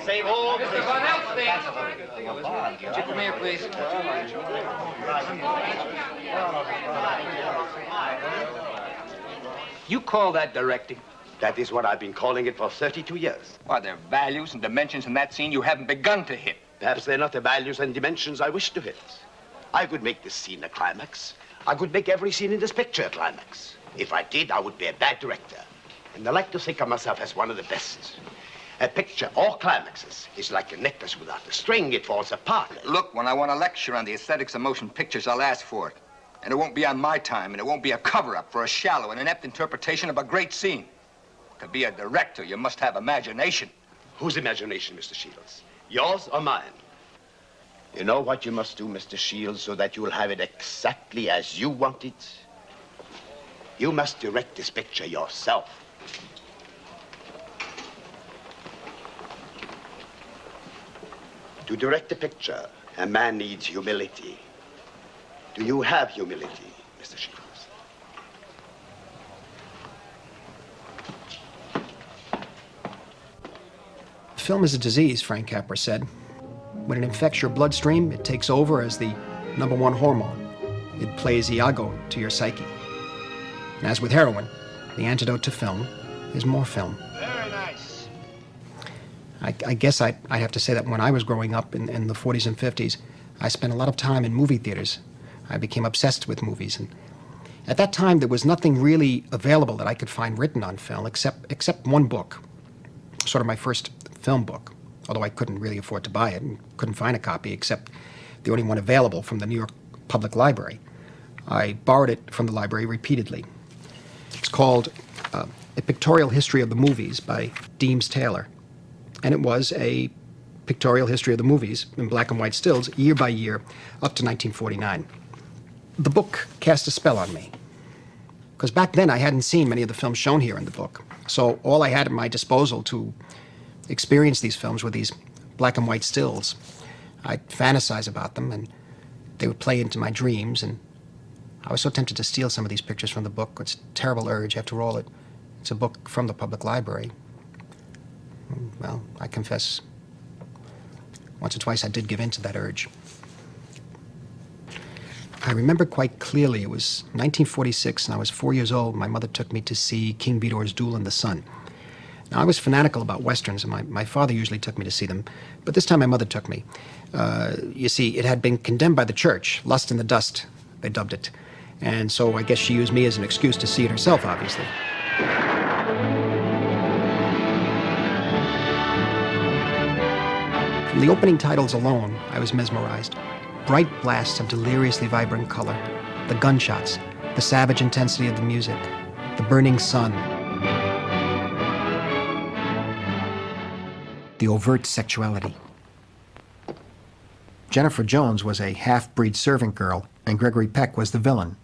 Save all. Would you come here, please? You call that directing? That is what I've been calling it for 32 years. Are there values and dimensions in that scene you haven't begun to hit? Perhaps they're not the values and dimensions I wish to hit. I could make this scene a climax. I could make every scene in this picture a climax. If I did, I would be a bad director. And I like to think of myself as one of the best. A picture, or climaxes, is like a necklace without a string. It falls apart. Look, when I want to lecture on the aesthetics of motion pictures, I'll ask for it. And it won't be on my time, and it won't be a cover-up for a shallow and inept interpretation of a great scene. To be a director, you must have imagination. Whose imagination, Mr. Shields? Yours or mine? You know what you must do, Mr. Shields, so that you'll have it exactly as you want it? You must direct this picture yourself. To direct a picture, a man needs humility. Do you have humility, Mr. Shields? Film is a disease, Frank Capra said. When it infects your bloodstream, it takes over as the #1 hormone. It plays Iago to your psyche. And as with heroin, the antidote to film is more film. Very nice. I guess I'd have to say that when I was growing up in the 40s and 50s, I spent a lot of time in movie theaters. I became obsessed with movies. And at that time, there was nothing really available that I could find written on film except one book, sort of my first film book, although I couldn't really afford to buy it and couldn't find a copy except the only one available from the New York Public Library. I borrowed it from the library repeatedly. It's called A Pictorial History of the Movies by Deems Taylor. And it was a pictorial history of the movies in black and white stills, year by year, up to 1949. The book cast a spell on me, because back then I hadn't seen many of the films shown here in the book. So all I had at my disposal to experience these films were these black and white stills. I'd fantasize about them, and they would play into my dreams, and I was so tempted to steal some of these pictures from the book. It's a terrible urge. After all, it's a book from the public library. Well, I confess, once or twice I did give in to that urge. I remember quite clearly, it was 1946, and I was 4 years old. My mother took me to see King Vidor's Duel in the Sun. Now, I was fanatical about Westerns, and my father usually took me to see them, but this time my mother took me. You see, it had been condemned by the church, Lust in the Dust, they dubbed it. And so I guess she used me as an excuse to see it herself, obviously. From the opening titles alone, I was mesmerized. Bright blasts of deliriously vibrant color, the gunshots, the savage intensity of the music, the burning sun, the overt sexuality. Jennifer Jones was a half-breed servant girl, and Gregory Peck was the villain,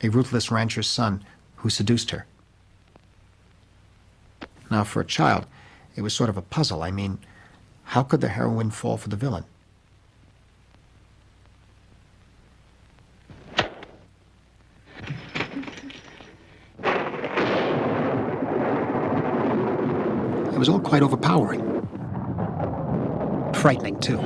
a ruthless rancher's son who seduced her. Now, for a child, it was sort of a puzzle. I mean, how could the heroine fall for the villain? It was all quite overpowering. frightening, too.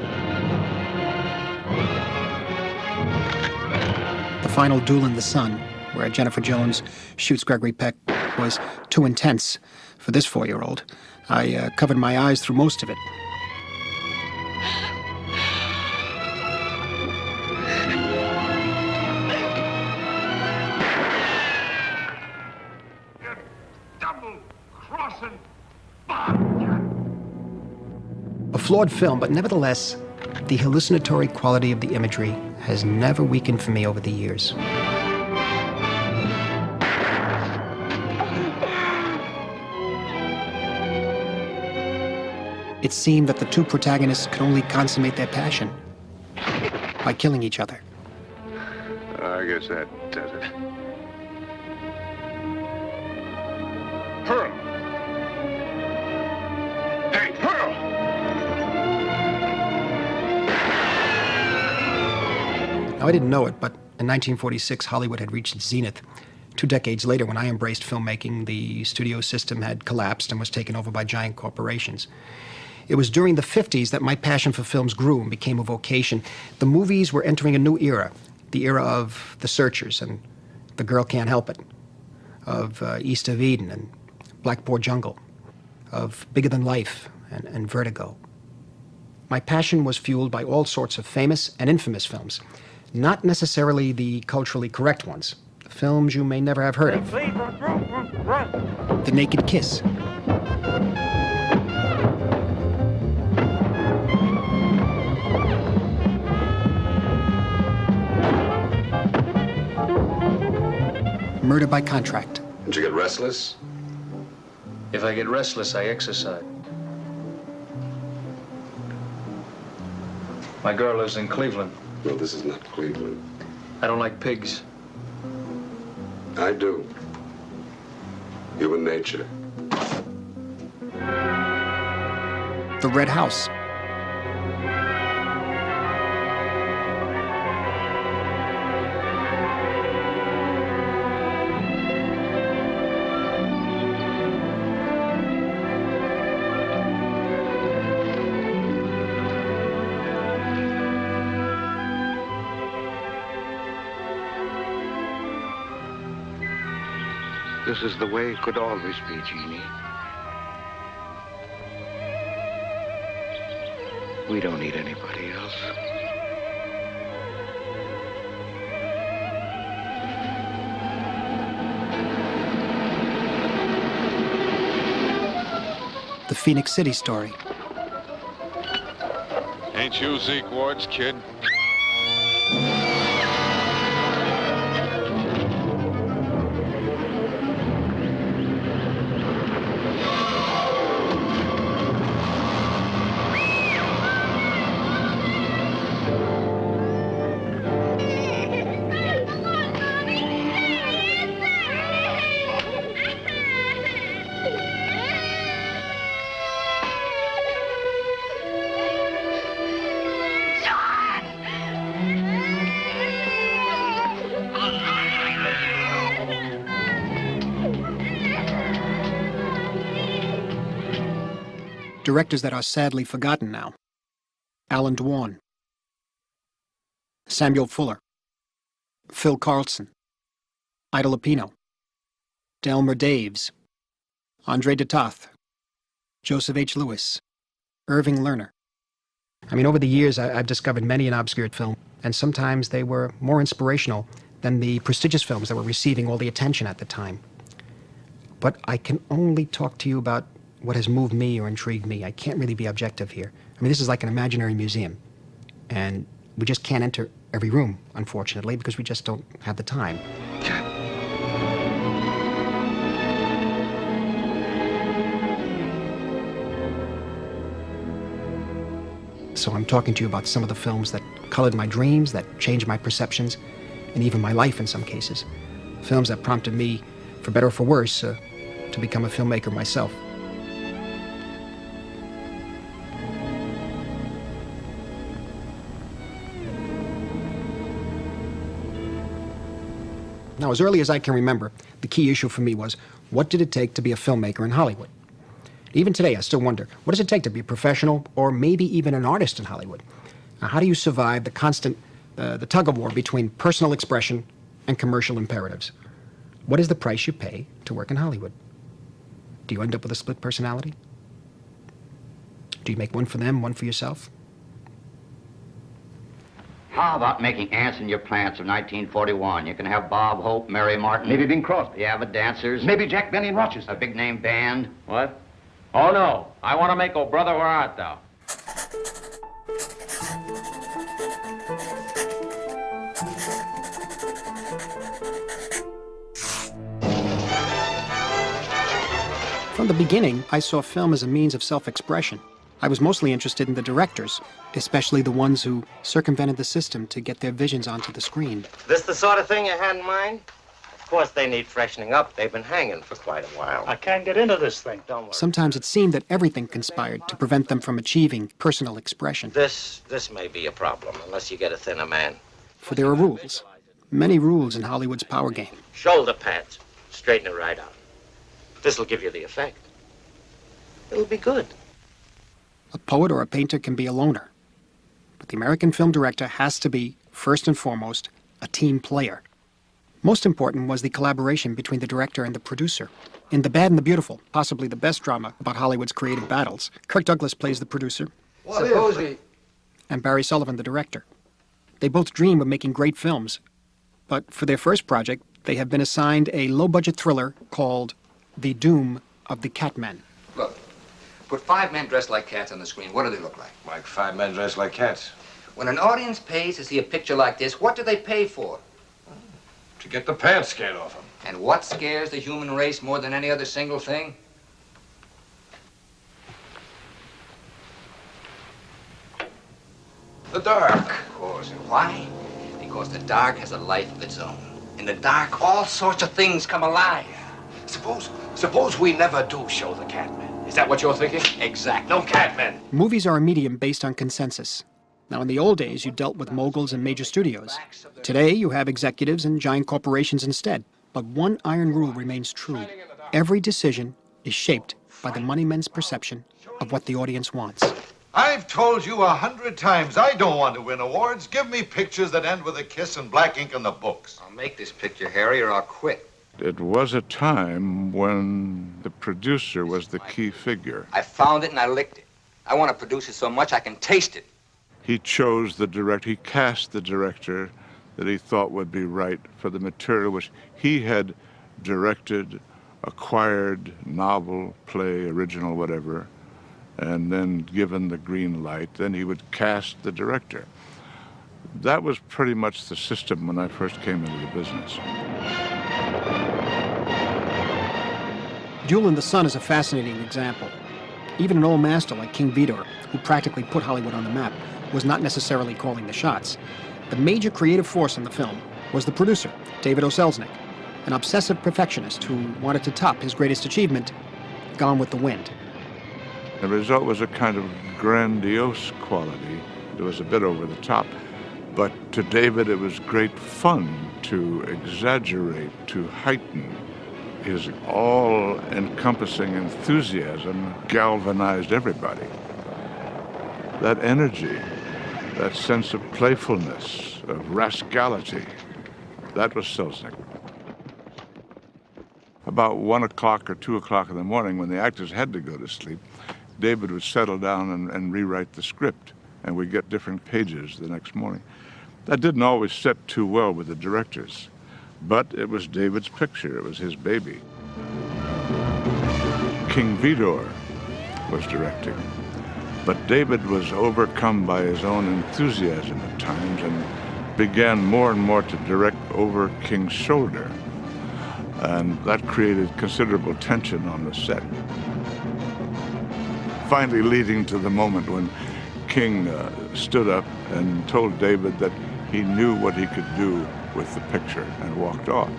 The final duel in the sun, where Jennifer Jones shoots Gregory Peck, was too intense for this 4-year-old. I covered my eyes through most of it. A flawed film, but nevertheless, the hallucinatory quality of the imagery has never weakened for me over the years. It seemed that the two protagonists could only consummate their passion by killing each other. I guess that does it. Pearl! Hey, Pearl! Now, I didn't know it, but in 1946, Hollywood had reached its zenith. 2 decades later, when I embraced filmmaking, the studio system had collapsed and was taken over by giant corporations. It was during the 50s that my passion for films grew and became a vocation. The movies were entering a new era, the era of The Searchers and The Girl Can't Help It, of East of Eden and Blackboard Jungle, of Bigger Than Life and Vertigo. My passion was fueled by all sorts of famous and infamous films, not necessarily the culturally correct ones, films you may never have heard of. The Naked Kiss. Murder by Contract. Did you get restless? If I get restless, I exercise. My girl lives in Cleveland. No, this is not Cleveland. I don't like pigs. I do. Human nature. The Red House. This is the way it could always be, Jeannie. We don't need anybody else. The Phoenix City Story. Ain't you Zeke Ward's kid? Directors that are sadly forgotten now. Alan Dwan, Samuel Fuller, Phil Carlson, Ida Lupino, Delmer Daves, Andre de Toth, Joseph H. Lewis, Irving Lerner. I mean, over the years, I've discovered many an obscure film, and sometimes they were more inspirational than the prestigious films that were receiving all the attention at the time. But I can only talk to you about what has moved me or intrigued me. I can't really be objective here. I mean, this is like an imaginary museum, and we just can't enter every room, unfortunately, because we just don't have the time. So I'm talking to you about some of the films that colored my dreams, that changed my perceptions, and even my life in some cases. Films that prompted me, for better or for worse, to become a filmmaker myself. Now, as early as I can remember, the key issue for me was, what did it take to be a filmmaker in Hollywood? Even today, I still wonder, what does it take to be a professional or maybe even an artist in Hollywood? Now, how do you survive the constant, the tug-of-war between personal expression and commercial imperatives? What is the price you pay to work in Hollywood? Do you end up with a split personality? Do you make one for them, one for yourself? How about making ants in your plants of 1941? You can have Bob Hope, Mary Martin. Maybe Bing Crosby. Yeah, but dancers. Maybe Jack Benny and Rochester. A big name band. What? Oh, no. I want to make Oh Brother, Where Art Thou? From the beginning, I saw film as a means of self-expression. I was mostly interested in the directors, especially the ones who circumvented the system to get their visions onto the screen. This the sort of thing you had in mind? Of course, they need freshening up. They've been hanging for quite a while. I can't get into this thing. Don't worry. Sometimes it seemed that everything conspired to prevent them from achieving personal expression. This may be a problem, unless you get a thinner man. For there are rules, many rules in Hollywood's power game. Shoulder pads. Straighten it right out. This'll give you the effect. It'll be good. A poet or a painter can be a loner, but the American film director has to be, first and foremost, a team player. Most important was the collaboration between the director and the producer. In The Bad and the Beautiful, possibly the best drama about Hollywood's creative battles, Kirk Douglas plays the producer, and Barry Sullivan the director. They both dream of making great films, but for their first project, they have been assigned a low-budget thriller called The Doom of the Catmen. Look, put 5 men dressed like cats on the screen. What do they look like? Like 5 men dressed like cats. When an audience pays to see a picture like this, what do they pay for? To get the pants scared off them. And what scares the human race more than any other single thing? The dark. Of course. And why? Because the dark has a life of its own. In the dark, all sorts of things come alive. Suppose we never do show the Catmen. Is that what you're thinking? Exactly. No Catmen. Movies are a medium based on consensus. Now, in the old days, you dealt with moguls and major studios. Today, you have executives and giant corporations instead. But one iron rule remains true. Every decision is shaped by the money men's perception of what the audience wants. I've told you 100 times I don't want to win awards. Give me pictures that end with a kiss and black ink on the books. I'll make this picture, Harry, or I'll quit. It was a time when the producer was the key figure. I found it and I licked it. I want to produce it so much I can taste it. He chose the director, he cast the director that he thought would be right for the material which he had directed, acquired, novel, play, original, whatever, and then given the green light, then he would cast the director. That was pretty much the system when I first came into the business. Jewel in the Sun is a fascinating example. Even an old master like King Vidor, who practically put Hollywood on the map, was not necessarily calling the shots. The major creative force in the film was the producer, David O. Selznick, an obsessive perfectionist who wanted to top his greatest achievement, Gone with the Wind. The result was a kind of grandiose quality. It was a bit over the top, but to David it was great fun to exaggerate, to heighten. His all-encompassing enthusiasm galvanized everybody. That energy, that sense of playfulness, of rascality, that was Selznick. About 1 o'clock or 2 o'clock in the morning, when the actors had to go to sleep, David would settle down and rewrite the script, and we'd get different pages the next morning. That didn't always sit too well with the directors, but it was David's picture, it was his baby. King Vidor was directing, but David was overcome by his own enthusiasm at times and began more and more to direct over King's shoulder, and that created considerable tension on the set. Finally leading to the moment when King stood up and told David that he knew what he could do with the picture and walked off.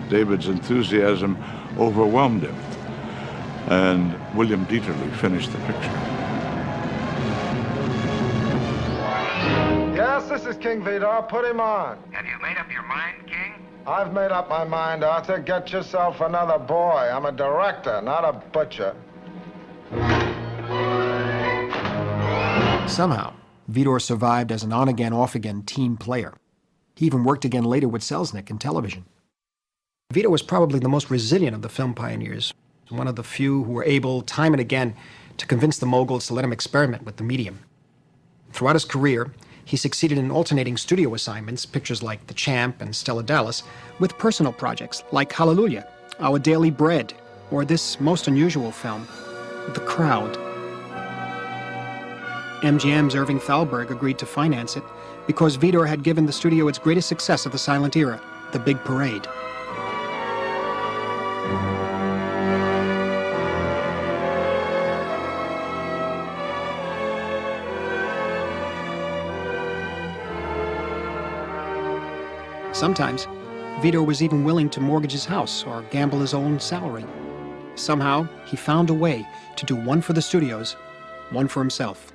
David's enthusiasm overwhelmed him, and William Dieterle finished the picture. Yes, this is King Vidor. Put him on. Have you made up your mind, King? I've made up my mind, Arthur. Get yourself another boy. I'm a director, not a butcher. Somehow, Vidor survived as an on-again, off-again team player. He even worked again later with Selznick in television. Vidor was probably the most resilient of the film pioneers, one of the few who were able, time and again, to convince the moguls to let him experiment with the medium. Throughout his career, he succeeded in alternating studio assignments, pictures like The Champ and Stella Dallas, with personal projects like Hallelujah, Our Daily Bread, or this most unusual film, The Crowd. MGM's Irving Thalberg agreed to finance it because Vidor had given the studio its greatest success of the silent era, The Big Parade. Sometimes, Vidor was even willing to mortgage his house or gamble his own salary. Somehow, he found a way to do one for the studios, one for himself.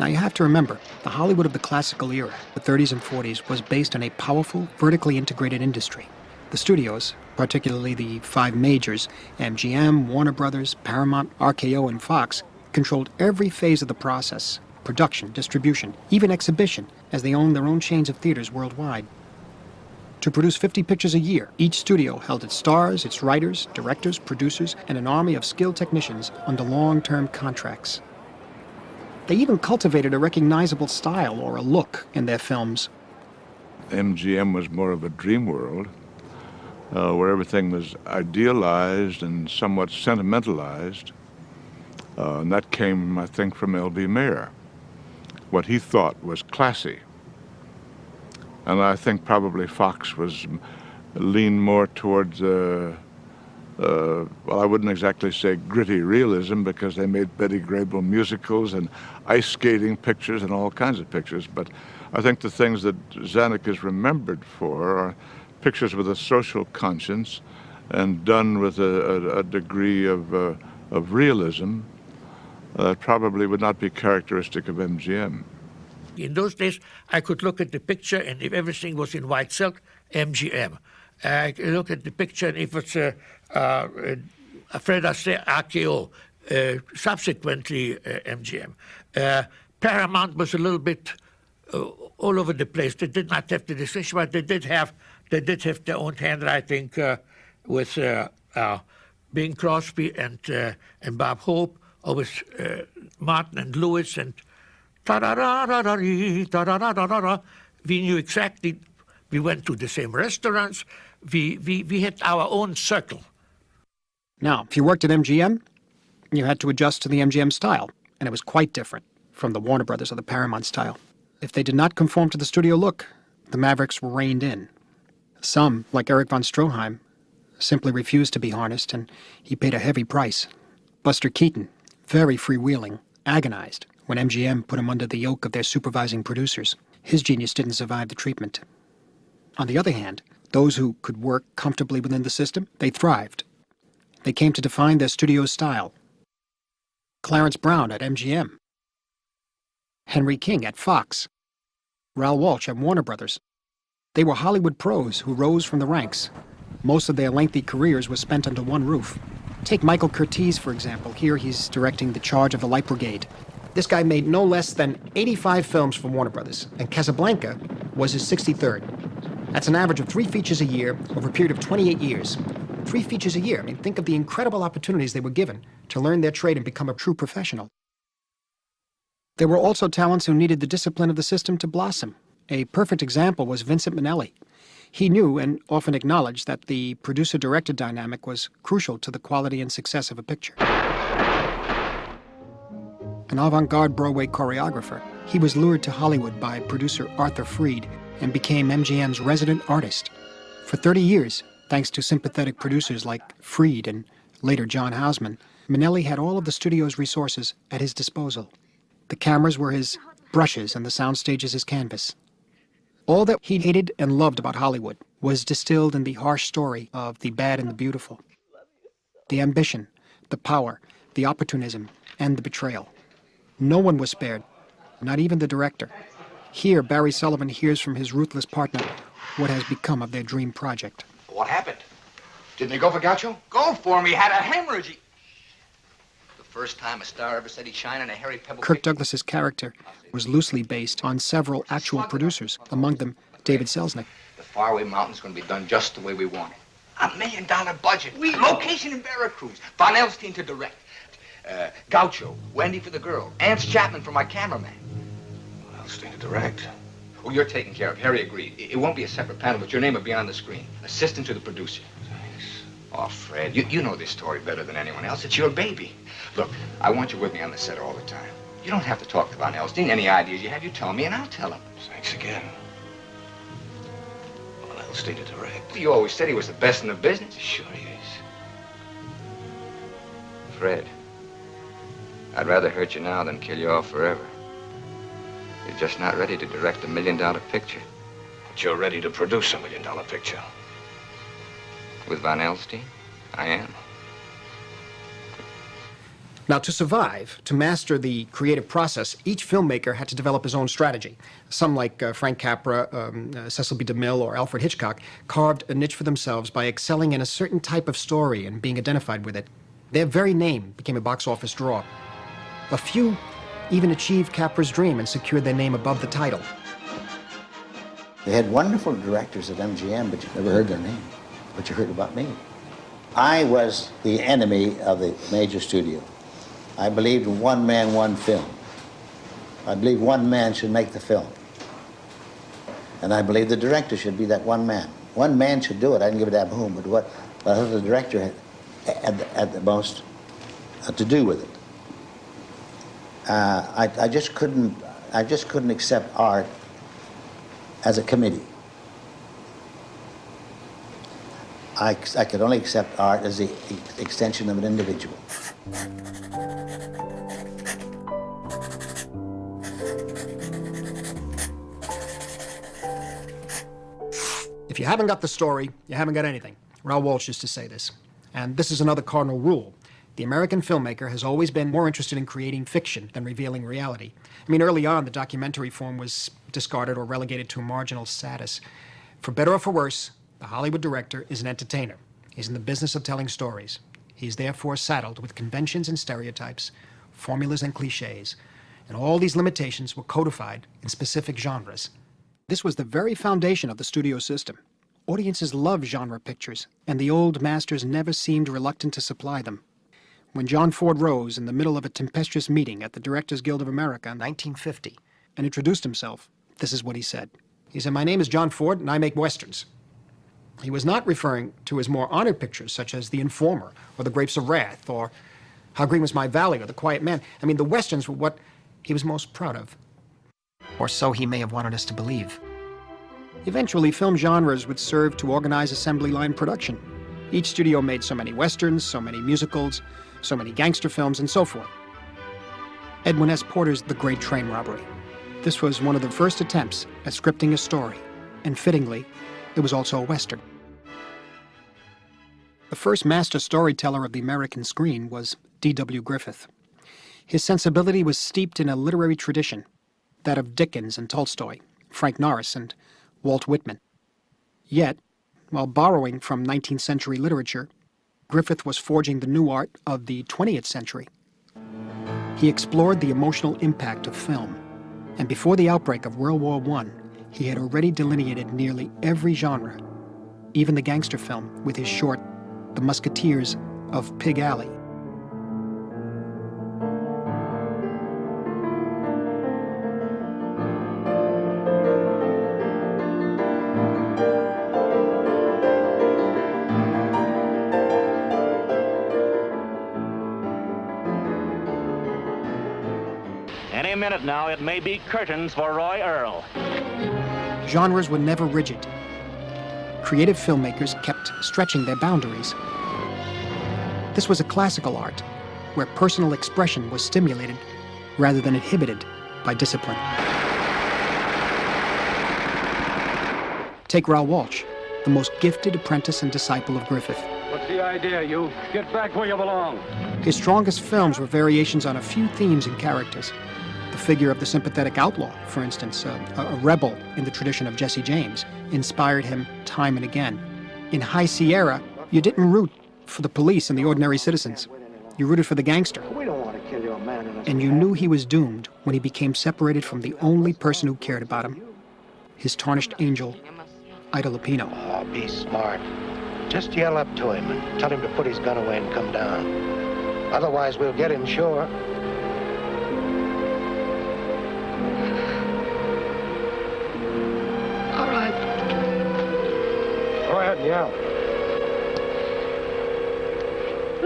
Now you have to remember, the Hollywood of the classical era, the 30s and 40s, was based on a powerful, vertically integrated industry. The studios, particularly the five majors, MGM, Warner Brothers, Paramount, RKO, and Fox, controlled every phase of the process: production, distribution, even exhibition, as they owned their own chains of theaters worldwide. To produce 50 pictures a year, each studio held its stars, its writers, directors, producers, and an army of skilled technicians under long-term contracts. They even cultivated a recognizable style or a look in their films. MGM was more of a dream world, where everything was idealized and somewhat sentimentalized. And that came, I think, from L.B. Mayer. What he thought was classy. And I think probably Fox was leaned more towards, well, I wouldn't exactly say gritty realism, because they made Betty Grable musicals and ice skating pictures and all kinds of pictures. But I think the things that Zanuck is remembered for are pictures with a social conscience and done with a degree of realism that probably would not be characteristic of MGM. In those days, I could look at the picture, and if everything was in white silk, MGM. I could look at the picture, and if it's Fred Astaire, RKO, subsequently MGM. Paramount was a little bit all over the place. They did not have the decision, but they did have their own handwriting with Bing Crosby and Bob Hope, or with Martin and Lewis, and we knew exactly. We went to the same restaurants. We had our own circle. Now, if you worked at MGM, you had to adjust to the MGM style, and it was quite different from the Warner Brothers or the Paramount style. If they did not conform to the studio look, the Mavericks were reined in. Some, like Erich von Stroheim, simply refused to be harnessed, and he paid a heavy price. Buster Keaton, very freewheeling, agonized when MGM put him under the yoke of their supervising producers. His genius didn't survive the treatment. On the other hand, those who could work comfortably within the system, they thrived. They came to define their studio's style. Clarence Brown at MGM. Henry King at Fox. Raoul Walsh at Warner Brothers. They were Hollywood pros who rose from the ranks. Most of their lengthy careers were spent under one roof. Take Michael Curtiz, for example. Here he's directing The Charge of the Light Brigade. This guy made no less than 85 films for Warner Brothers, and Casablanca was his 63rd. That's an average of 3 features a year over a period of 28 years. 3 features a year. I mean, think of the incredible opportunities they were given to learn their trade and become a true professional. There were also talents who needed the discipline of the system to blossom. A perfect example was Vincent Minnelli. He knew and often acknowledged that the producer-director dynamic was crucial to the quality and success of a picture. An avant-garde Broadway choreographer, he was lured to Hollywood by producer Arthur Freed and became MGM's resident artist. For 30 years, thanks to sympathetic producers like Freed and later John Houseman, Minnelli had all of the studio's resources at his disposal. The cameras were his brushes and the sound stages his canvas. All that he hated and loved about Hollywood was distilled in the harsh story of the bad and the beautiful. The ambition, the power, the opportunism, and the betrayal. No one was spared, not even the director. Here, Barry Sullivan hears from his ruthless partner what has become of their dream project. What happened? Didn't he go for Gaucho? Go for him. He had a hemorrhage. The First time a star ever said he'd shine on a hairy pebble. Kirk Douglas's character was loosely based on several actual producers, among them David Selznick. The faraway mountain's going to be done just the way we want it. $1 million budget. Location in Veracruz. Von Elstein to direct. Gaucho, Wendy for the girl. Ance Chapman for my cameraman. Elstein to direct. Oh, you're taken care of. Harry agreed. It won't be a separate panel, but your name will be on the screen. Assistant to the producer. Thanks. Oh, Fred, you know this story better than anyone else. It's your baby. Look, I want you with me on the set all the time. You don't have to talk to Von Elstein. Any ideas you have, you tell me, and I'll tell him. Thanks again. Well, Elstein to direct. You always said he was the best in the business. Sure he is. Fred, I'd rather hurt you now than kill you off forever. You're just not ready to direct $1 million picture. But you're ready to produce $1 million picture. With Von Elstein, I am. Now, to survive, to master the creative process, each filmmaker had to develop his own strategy. Some, like Frank Capra, Cecil B. DeMille, or Alfred Hitchcock, carved a niche for themselves by excelling in a certain type of story and being identified with it. Their very name became a box office draw. A few even achieved Capra's dream and secured their name above the title. They had wonderful directors at MGM, but you never heard their name. But you heard about me. I was the enemy of the major studio. I believed in one man, one film. I believed one man should make the film. And I believed the director should be that one man. One man should do it. I didn't give a damn whom, but what the director had the most to do with it. I just couldn't accept art as a committee. I could only accept art as the extension of an individual. If you haven't got the story, you haven't got anything. Raoul Walsh used to say this. And this is another cardinal rule. The American filmmaker has always been more interested in creating fiction than revealing reality. I mean, early on, the documentary form was discarded or relegated to a marginal status. For better or for worse, the Hollywood director is an entertainer. He's in the business of telling stories. He's therefore saddled with conventions and stereotypes, formulas and cliches, and all these limitations were codified in specific genres. This was the very foundation of the studio system. Audiences loved genre pictures, and the old masters never seemed reluctant to supply them. When John Ford rose in the middle of a tempestuous meeting at the Directors Guild of America in 1950 and introduced himself, this is what he said. He said, "My name is John Ford, and I make westerns." He was not referring to his more honored pictures, such as The Informer, or The Grapes of Wrath, or How Green Was My Valley, or The Quiet Man. I mean, the westerns were what he was most proud of. Or so he may have wanted us to believe. Eventually, film genres would serve to organize assembly line production. Each studio made so many westerns, so many musicals, so many gangster films, and so forth. Edwin S. Porter's The Great Train Robbery. This was one of the first attempts at scripting a story, and fittingly, it was also a western. The first master storyteller of the American screen was D.W. Griffith. His sensibility was steeped in a literary tradition, that of Dickens and Tolstoy, Frank Norris, and Walt Whitman. Yet, while borrowing from 19th century literature, Griffith was forging the new art of the 20th century. He explored the emotional impact of film, and before the outbreak of World War I, he had already delineated nearly every genre, even the gangster film with his short, The Musketeers of Pig Alley. Any minute now, it may be curtains for Roy Earl. Genres were never rigid. Creative filmmakers kept stretching their boundaries. This was a classical art, where personal expression was stimulated rather than inhibited by discipline. Take Raoul Walsh, the most gifted apprentice and disciple of Griffith. What's the idea, you? Get back where you belong. His strongest films were variations on a few themes and characters. The figure of the sympathetic outlaw, for instance, a rebel in the tradition of Jesse James, inspired him time and again. In High Sierra, you didn't root for the police and the ordinary citizens. You rooted for the gangster. We don't want and you knew he was doomed when he became separated from the only person who cared about him, his tarnished angel, Ida Lupino. Oh, be smart. Just yell up to him and tell him to put his gun away and come down. Otherwise, we'll get him sure. All right. Go ahead and yell.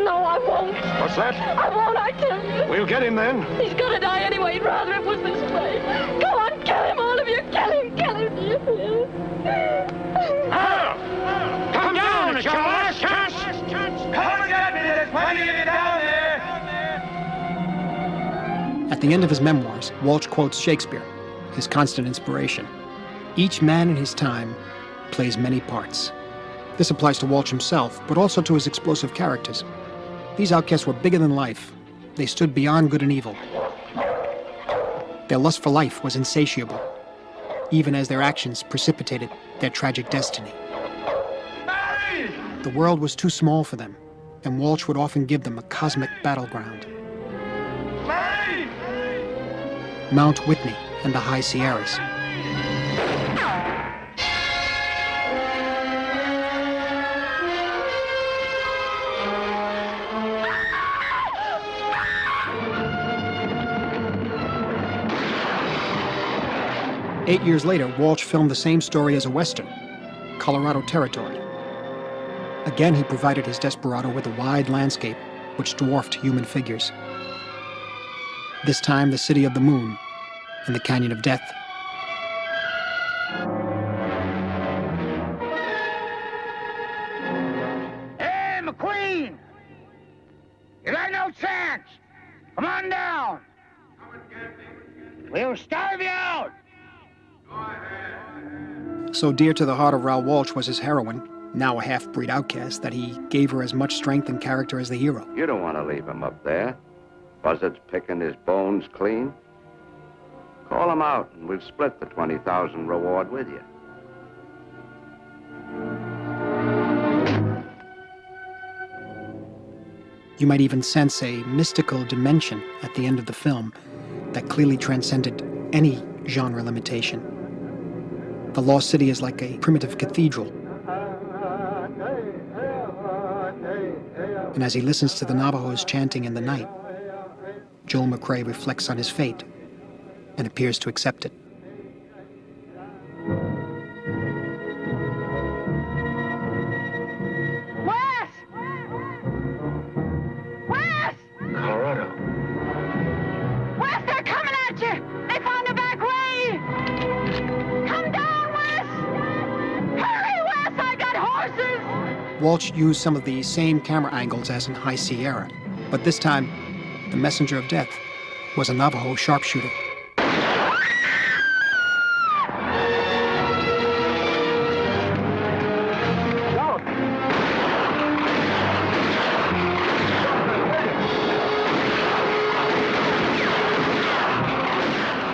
No, I won't. What's that? I won't, I tell you. We'll get him then. He's gonna die anyway. He'd rather it was this way. Go on, kill him, all of you. Kill him, kill him. Come down, it's your last chance. Come and get me. There's plenty of you down there. At the end of his memoirs, Walsh quotes Shakespeare, his constant inspiration. Each man in his time plays many parts. This applies to Walsh himself, but also to his explosive characters. These outcasts were bigger than life. They stood beyond good and evil. Their lust for life was insatiable, even as their actions precipitated their tragic destiny. The world was too small for them, and Walsh would often give them a cosmic battleground. Mount Whitney and the High Sierras. 8 years later, Walsh filmed the same story as a Western, Colorado Territory. Again, he provided his desperado with a wide landscape which dwarfed human figures. This time, the city of the moon and the canyon of death. Hey, McQueen! You got no chance. Come on down. We'll starve you out. So dear to the heart of Raoul Walsh was his heroine, now a half-breed outcast, that he gave her as much strength and character as the hero. You don't want to leave him up there. Buzzard's picking his bones clean. Call him out, and we'll split the 20,000 reward with you. You might even sense a mystical dimension at the end of the film that clearly transcended any genre limitation. The lost city is like a primitive cathedral. And as he listens to the Navajos chanting in the night, Joel McCrea reflects on his fate and appears to accept it. Wes! Wes! Colorado. Wes, they're coming at you! They found the back way! Come down, Wes! Hurry, Wes! I got horses! Walsh used some of the same camera angles as in High Sierra, but this time, the messenger of death was a Navajo sharpshooter.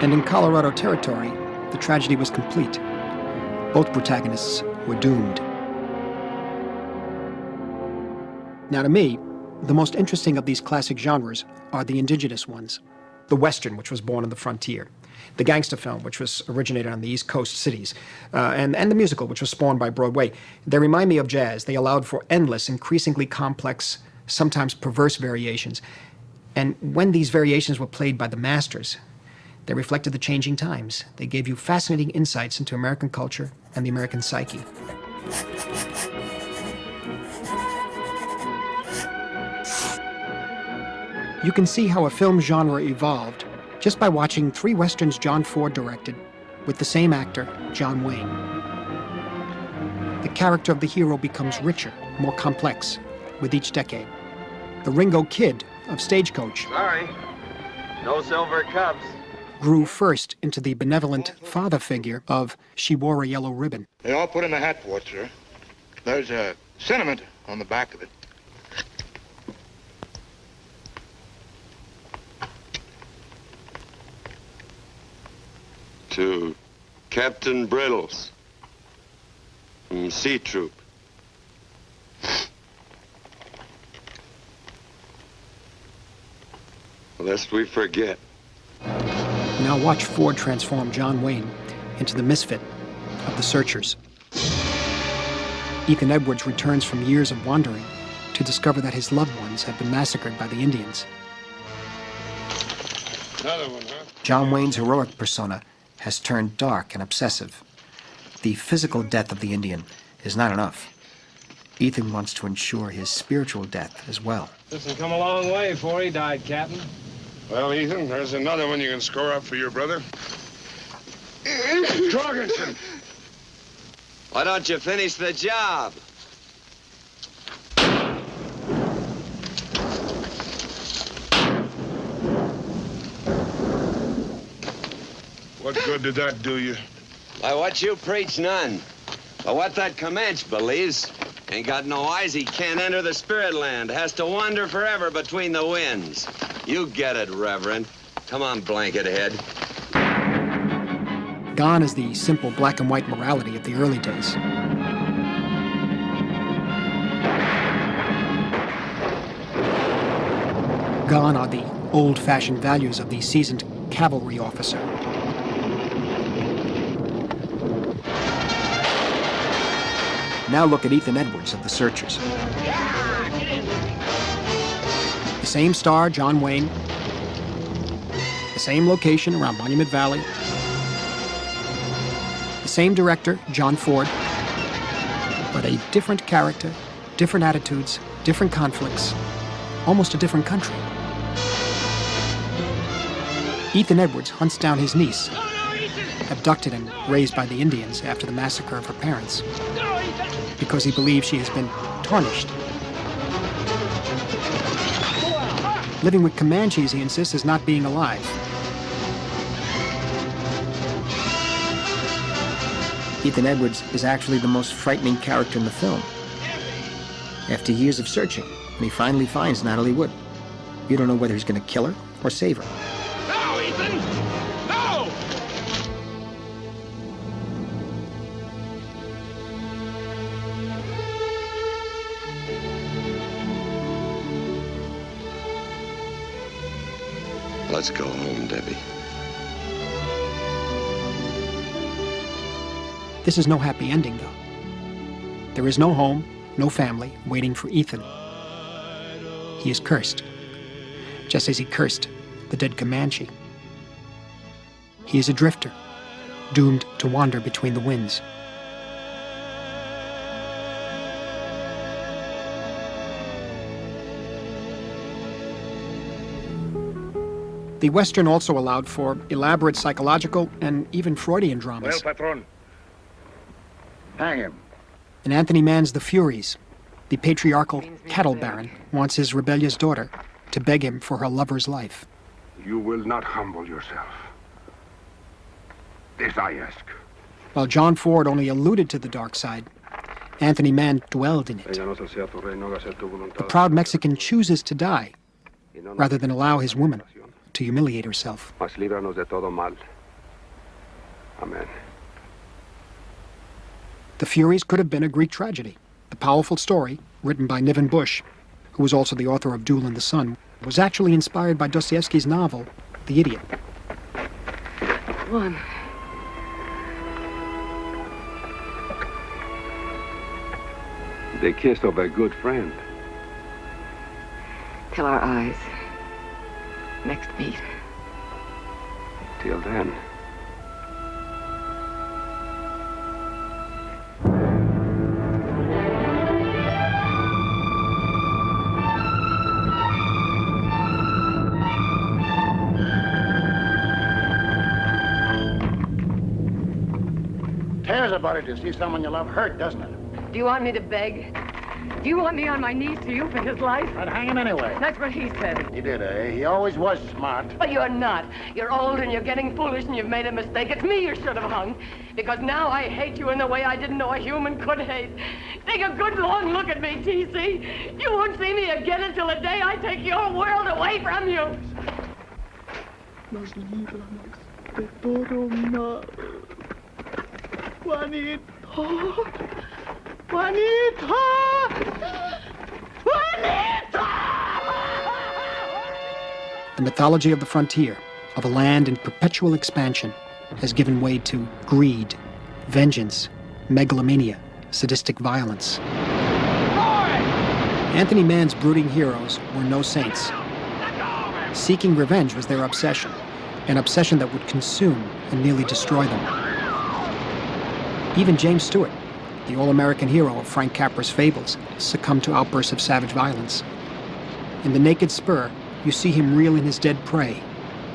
And in Colorado Territory, the tragedy was complete. Both protagonists were doomed. Now, to me, the most interesting of these classic genres are the indigenous ones. The Western, which was born on the frontier. The gangster film, which was originated on the East Coast cities. And the musical, which was spawned by Broadway. They remind me of jazz. They allowed for endless, increasingly complex, sometimes perverse variations. And when these variations were played by the masters, they reflected the changing times. They gave you fascinating insights into American culture and the American psyche. You can see how a film genre evolved just by watching 3 westerns John Ford directed with the same actor, John Wayne. The character of the hero becomes richer, more complex with each decade. The Ringo Kid of Stagecoach Sorry, no silver cups. grew first into the benevolent father figure of She Wore a Yellow Ribbon. They all put in the hat for it, sir. There's a sentiment on the back of it. To Captain Brittles from Sea Troop. lest we forget. Now watch Ford transform John Wayne into the misfit of the searchers. Ethan Edwards returns from years of wandering to discover that his loved ones have been massacred by the Indians. Another one, huh? John Wayne's heroic persona has turned dark and obsessive. The physical death of the Indian is not enough. Ethan wants to ensure his spiritual death as well. This has come a long way before he died, Captain. Well, Ethan, there's another one you can score up for your brother. Jorgensen! Why don't you finish the job? What good did that do you? Why, what you preach, none. But what that Comanche believes, ain't got no eyes, he can't enter the spirit land. Has to wander forever between the winds. You get it, Reverend. Come on, blanket head. Gone is the simple black and white morality of the early days. Gone are the old-fashioned values of the seasoned cavalry officer. Now look at Ethan Edwards of The Searchers. The same star, John Wayne. The same location around Monument Valley. The same director, John Ford. But a different character, different attitudes, different conflicts, almost a different country. Ethan Edwards hunts down his niece, abducted and raised by the Indians after the massacre of her parents, because he believes she has been tarnished. Living with Comanches, he insists, is not being alive. Ethan Edwards is actually the most frightening character in the film. After years of searching, when he finally finds Natalie Wood, you don't know whether he's going to kill her or save her. No, Ethan! No! Let's go home, Debbie. This is no happy ending, though. There is no home, no family waiting for Ethan. He is cursed, just as he cursed the dead Comanche. He is a drifter, doomed to wander between the winds. The Western also allowed for elaborate psychological and even Freudian dramas. Well, Patron. Hang him. In Anthony Mann's The Furies, the patriarchal cattle baron wants his rebellious daughter to beg him for her lover's life. You will not humble yourself. This I ask. While John Ford only alluded to the dark side, Anthony Mann dwelled in it. The proud Mexican chooses to die rather than allow his woman to humiliate herself. Mas líbranos de todo mal. Amen. The Furies could have been a Greek tragedy. The powerful story, written by Niven Bush, who was also the author of Duel in the Sun, was actually inspired by Dostoevsky's novel, The Idiot. One. The kiss of a good friend. Till our eyes next meet. Till then. Tears about it to see someone you love hurt, doesn't it? Do you want me to beg? Do you want me on my knees to you for his life? I'd hang him anyway. That's what he said. He did, eh? He always was smart. But you're not. You're old and you're getting foolish and you've made a mistake. It's me you should have hung. Because now I hate you in the way I didn't know a human could hate. Take a good long look at me, T.C. You won't see me again until the day I take your world away from you. Nos libramos de todo mal. Juanito. Juanito! Juanito! The mythology of the frontier, of a land in perpetual expansion, has given way to greed, vengeance, megalomania, sadistic violence. Anthony Mann's brooding heroes were no saints. Seeking revenge was their obsession, an obsession that would consume and nearly destroy them. Even James Stewart, the all-American hero of Frank Capra's fables, succumbed to outbursts of savage violence. In The Naked Spur, you see him reel in his dead prey.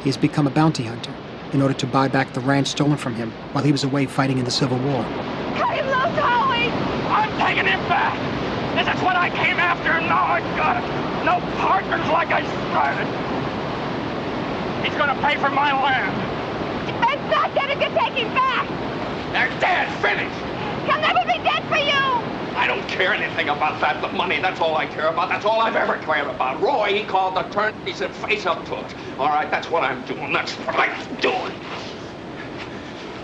He has become a bounty hunter in order to buy back the ranch stolen from him while he was away fighting in the Civil War. Cut him loose, Howie! I'm taking him back! This is what I came after, and now I got it! No partners like I started! He's gonna pay for my land! It's not dead if you take him back! They're dead! Finished! He'll never be dead for you! I don't care anything about that. The money, that's all I care about. That's all I've ever cared about. Roy, he called the turn. He said, face up to it. All right, that's what I'm doing. That's what I'm doing.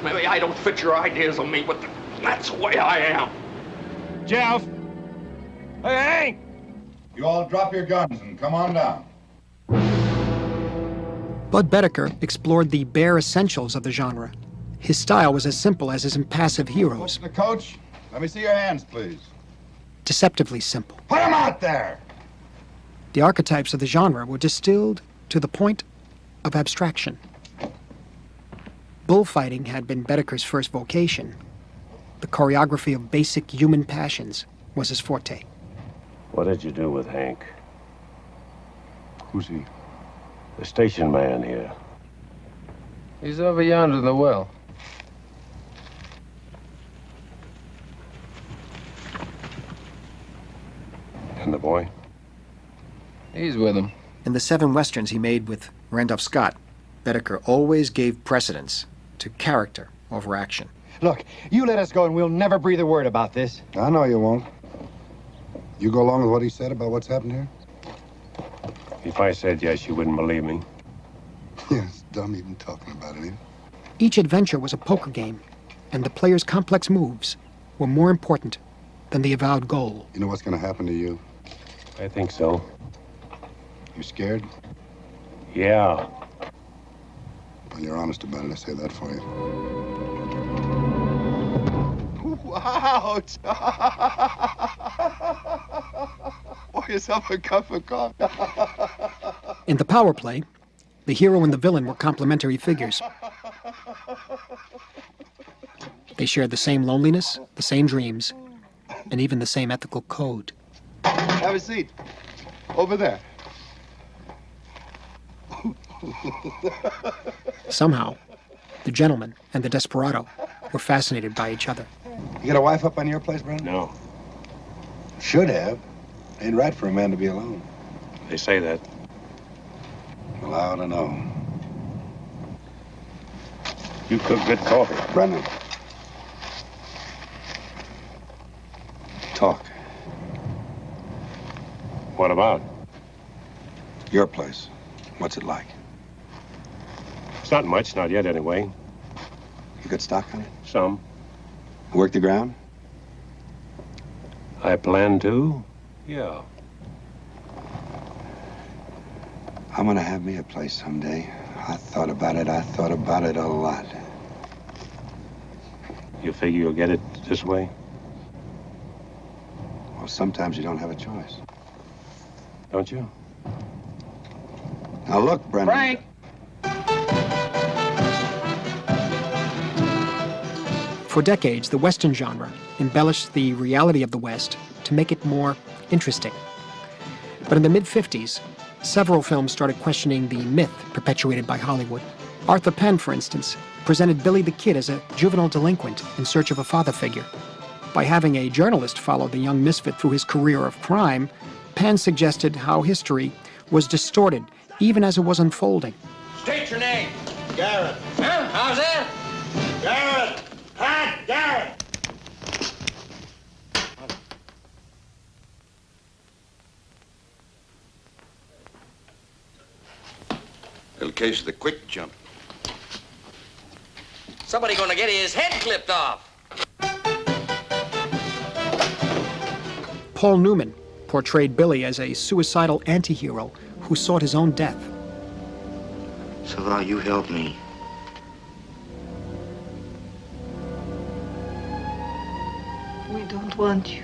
Maybe I don't fit your ideas of me, but that's the way I am. Jeff! Hey, Hank! You all drop your guns and come on down. Bud Boetticher explored the bare essentials of the genre. His style was as simple as his impassive heroes. Mr. Coach, let me see your hands, please. Deceptively simple. Put them out there! The archetypes of the genre were distilled to the point of abstraction. Bullfighting had been Boetticher's first vocation. The choreography of basic human passions was his forte. What did you do with Hank? Who's he? The station man here. He's over yonder in the well. And the boy? He's with him. In the 7 westerns he made with Randolph Scott, Boetticher always gave precedence to character over action. Look, you let us go and we'll never breathe a word about this. I know you won't. You go along with what he said about what's happened here? If I said yes, you wouldn't believe me. Yeah, it's dumb even talking about it, even. Each adventure was a poker game, and the player's complex moves were more important than the avowed goal. You know what's going to happen to you? I think so. You scared? Yeah. Well, you're honest about it, I say that for you. Ouch! Pour yourself a cup of coffee. In the power play, the hero and the villain were complementary figures. They shared the same loneliness, the same dreams, and even the same ethical code. Have a seat. Over there. Somehow, the gentleman and the desperado were fascinated by each other. You got a wife up on your place, Brandon? No. Should have. Ain't right for a man to be alone. They say that. Well, I ought to know. You cook good coffee. Brendan. Talk. What about? Your place. What's it like? It's not much, not yet anyway. You got stock on it? Some. Work the ground? I plan to. Yeah. I'm gonna have me a place someday. I thought about it a lot. You figure you'll get it this way? Well, sometimes you don't have a choice. Don't you? Now look, Brendan. Frank! For decades, the Western genre embellished the reality of the West to make it more interesting. But in the mid-50s, several films started questioning the myth perpetuated by Hollywood. Arthur Penn, for instance, presented Billy the Kid as a juvenile delinquent in search of a father figure. By having a journalist follow the young misfit through his career of crime, Penn suggested how history was distorted even as it was unfolding. State your name. Garrett. Huh? How's that? Garrett! Pat Garrett! Little case of the quick jump. Somebody gonna get his head clipped off. Paul Newman portrayed Billy as a suicidal anti-hero who sought his own death. So now you help me. We don't want you.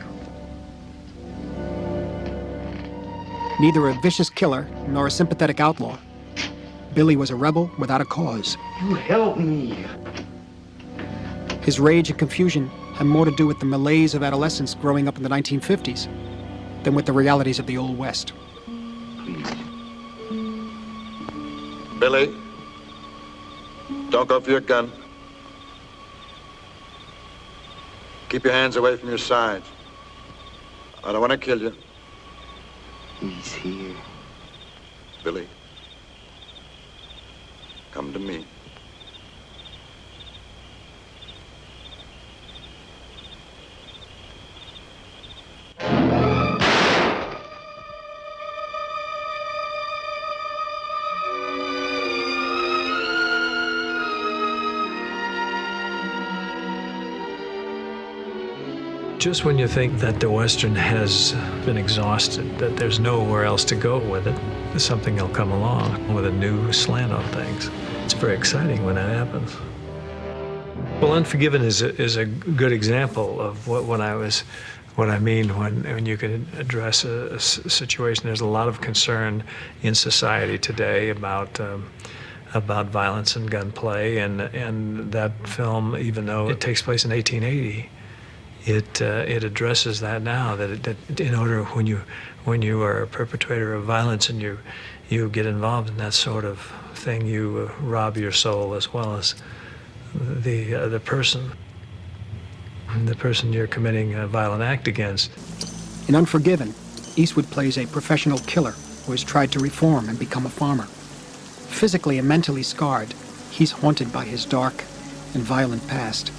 Neither a vicious killer nor a sympathetic outlaw, Billy was a rebel without a cause. You help me. His rage and confusion had more to do with the malaise of adolescence growing up in the 1950s than with the realities of the Old West. Billy, don't go for your gun. Keep your hands away from your sides. I don't want to kill you. He's here. Billy, come to me. Just when you think that the Western has been exhausted, that there's nowhere else to go with it, something will come along with a new slant on things. It's very exciting when that happens. Well, Unforgiven is a good example of what I mean when you can address a situation. There's a lot of concern in society today about violence and gunplay, and that film, even though it takes place in 1880, it addresses that now. That in order when you are a perpetrator of violence and you get involved in that sort of thing, you rob your soul as well as the person you're committing a violent act against. In Unforgiven, Eastwood plays a professional killer who has tried to reform and become a farmer. Physically and mentally scarred, he's haunted by his dark and violent past.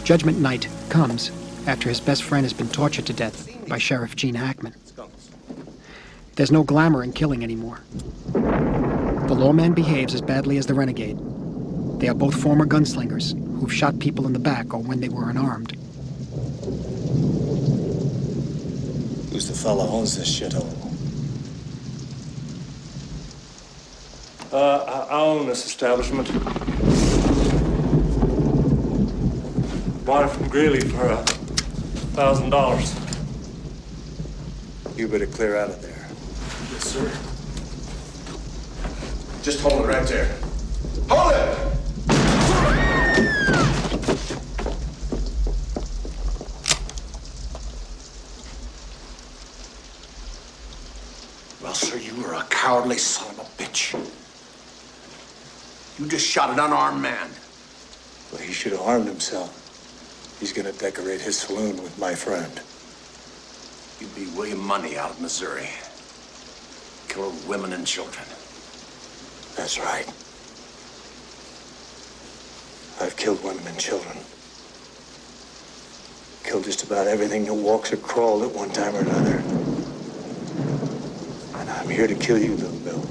Judgment Night comes after his best friend has been tortured to death by Sheriff Gene Hackman. There's no glamour in killing anymore. The lawman behaves as badly as the renegade. They are both former gunslingers who've shot people in the back or when they were unarmed. Who's the fella who owns this shithole? I own this establishment. Bought it from Greeley for $1,000. You better clear out of there. Yes, sir. Just hold it right there. Hold it! Well, sir, you were a cowardly son of a bitch. You just shot an unarmed man. Well, he should have armed himself. He's gonna decorate his saloon with my friend. You'd be William Money out of Missouri. Killer women and children. That's right. I've killed women and children. Killed just about everything that walks or crawled at one time or another. And I'm here to kill you, little Bill.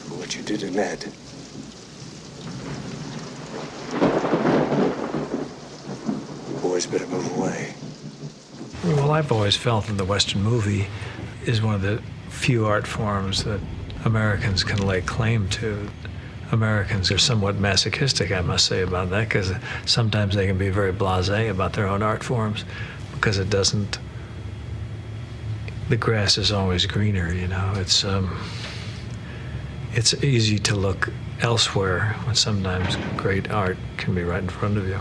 For what you did to Ned. Boys better move away. Well, I've always felt that the Western movie is one of the few art forms that Americans can lay claim to. Americans are somewhat masochistic, I must say, about that, because sometimes they can be very blasé about their own art forms, because it doesn't, the grass is always greener, you know. It's easy to look elsewhere when sometimes great art can be right in front of you.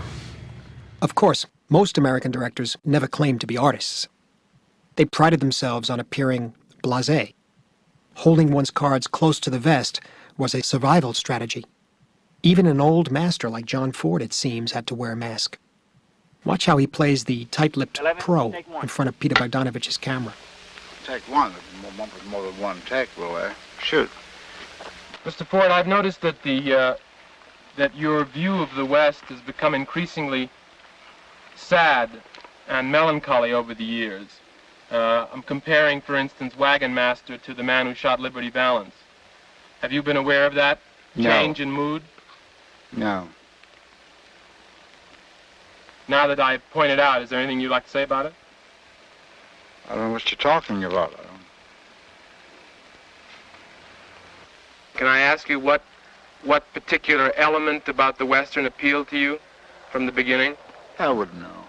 Of course, most American directors never claimed to be artists. They prided themselves on appearing blasé. Holding one's cards close to the vest was a survival strategy. Even an old master like John Ford, it seems, had to wear a mask. Watch how he plays the tight-lipped pro in front of Peter Bogdanovich's camera. Take one. If more than one take, will there? Shoot. Mr. Ford, I've noticed that that your view of the West has become increasingly sad and melancholy over the years. I'm comparing, for instance, Wagon Master to The Man Who Shot Liberty Valance. Have you been aware of that change in mood? No. Now that I've pointed out, is there anything you'd like to say about it? I don't know what you're talking about. can I ask you what particular element about the Western appealed to you from the beginning? I wouldn't know.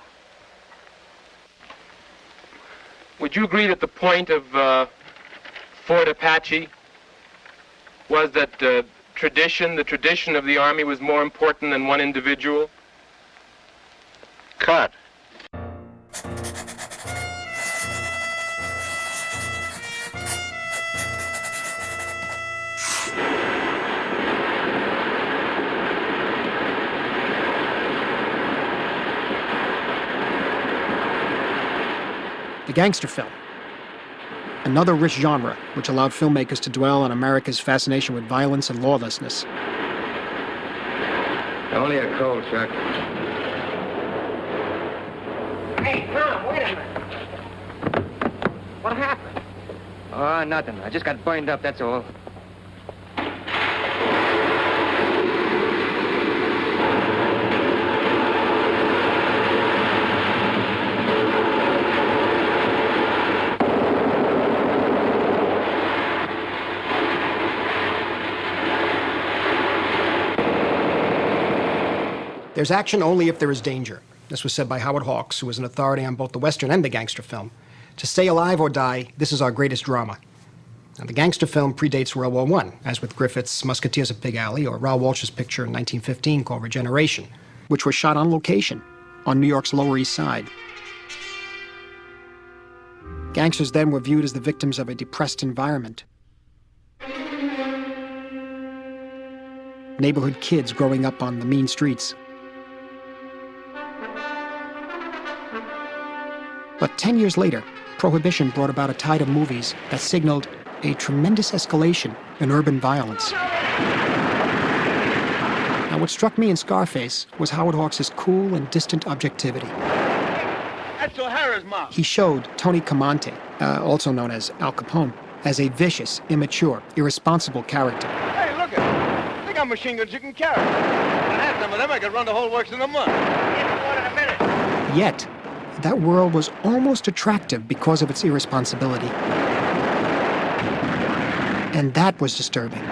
Would you agree that the point of Fort Apache was that the tradition of the Army was more important than one individual? Cut. The gangster film. Another rich genre which allowed filmmakers to dwell on America's fascination with violence and lawlessness. Only a cold, Chuck. Hey, Tom, wait a minute. What happened? Oh, nothing. I just got burned up, that's all. There's action only if there is danger. This was said by Howard Hawks, who was an authority on both the Western and the gangster film. To stay alive or die, this is our greatest drama. Now, the gangster film predates World War I, as with Griffith's Musketeers of Pig Alley or Raoul Walsh's picture in 1915 called Regeneration, which was shot on location on New York's Lower East Side. Gangsters then were viewed as the victims of a depressed environment. Neighborhood kids growing up on the mean streets. But 10 years later, Prohibition brought about a tide of movies that signaled a tremendous escalation in urban violence. Now, what struck me in Scarface was Howard Hawks' cool and distant objectivity. That's O'Hara's mom. He showed Tony Comante, also known as Al Capone, as a vicious, immature, irresponsible character. Hey, look at it. They got machine guns you can carry. If I had some of them, I could run the whole works in a month. It's more than a minute. Yet, that world was almost attractive because of its irresponsibility. And that was disturbing.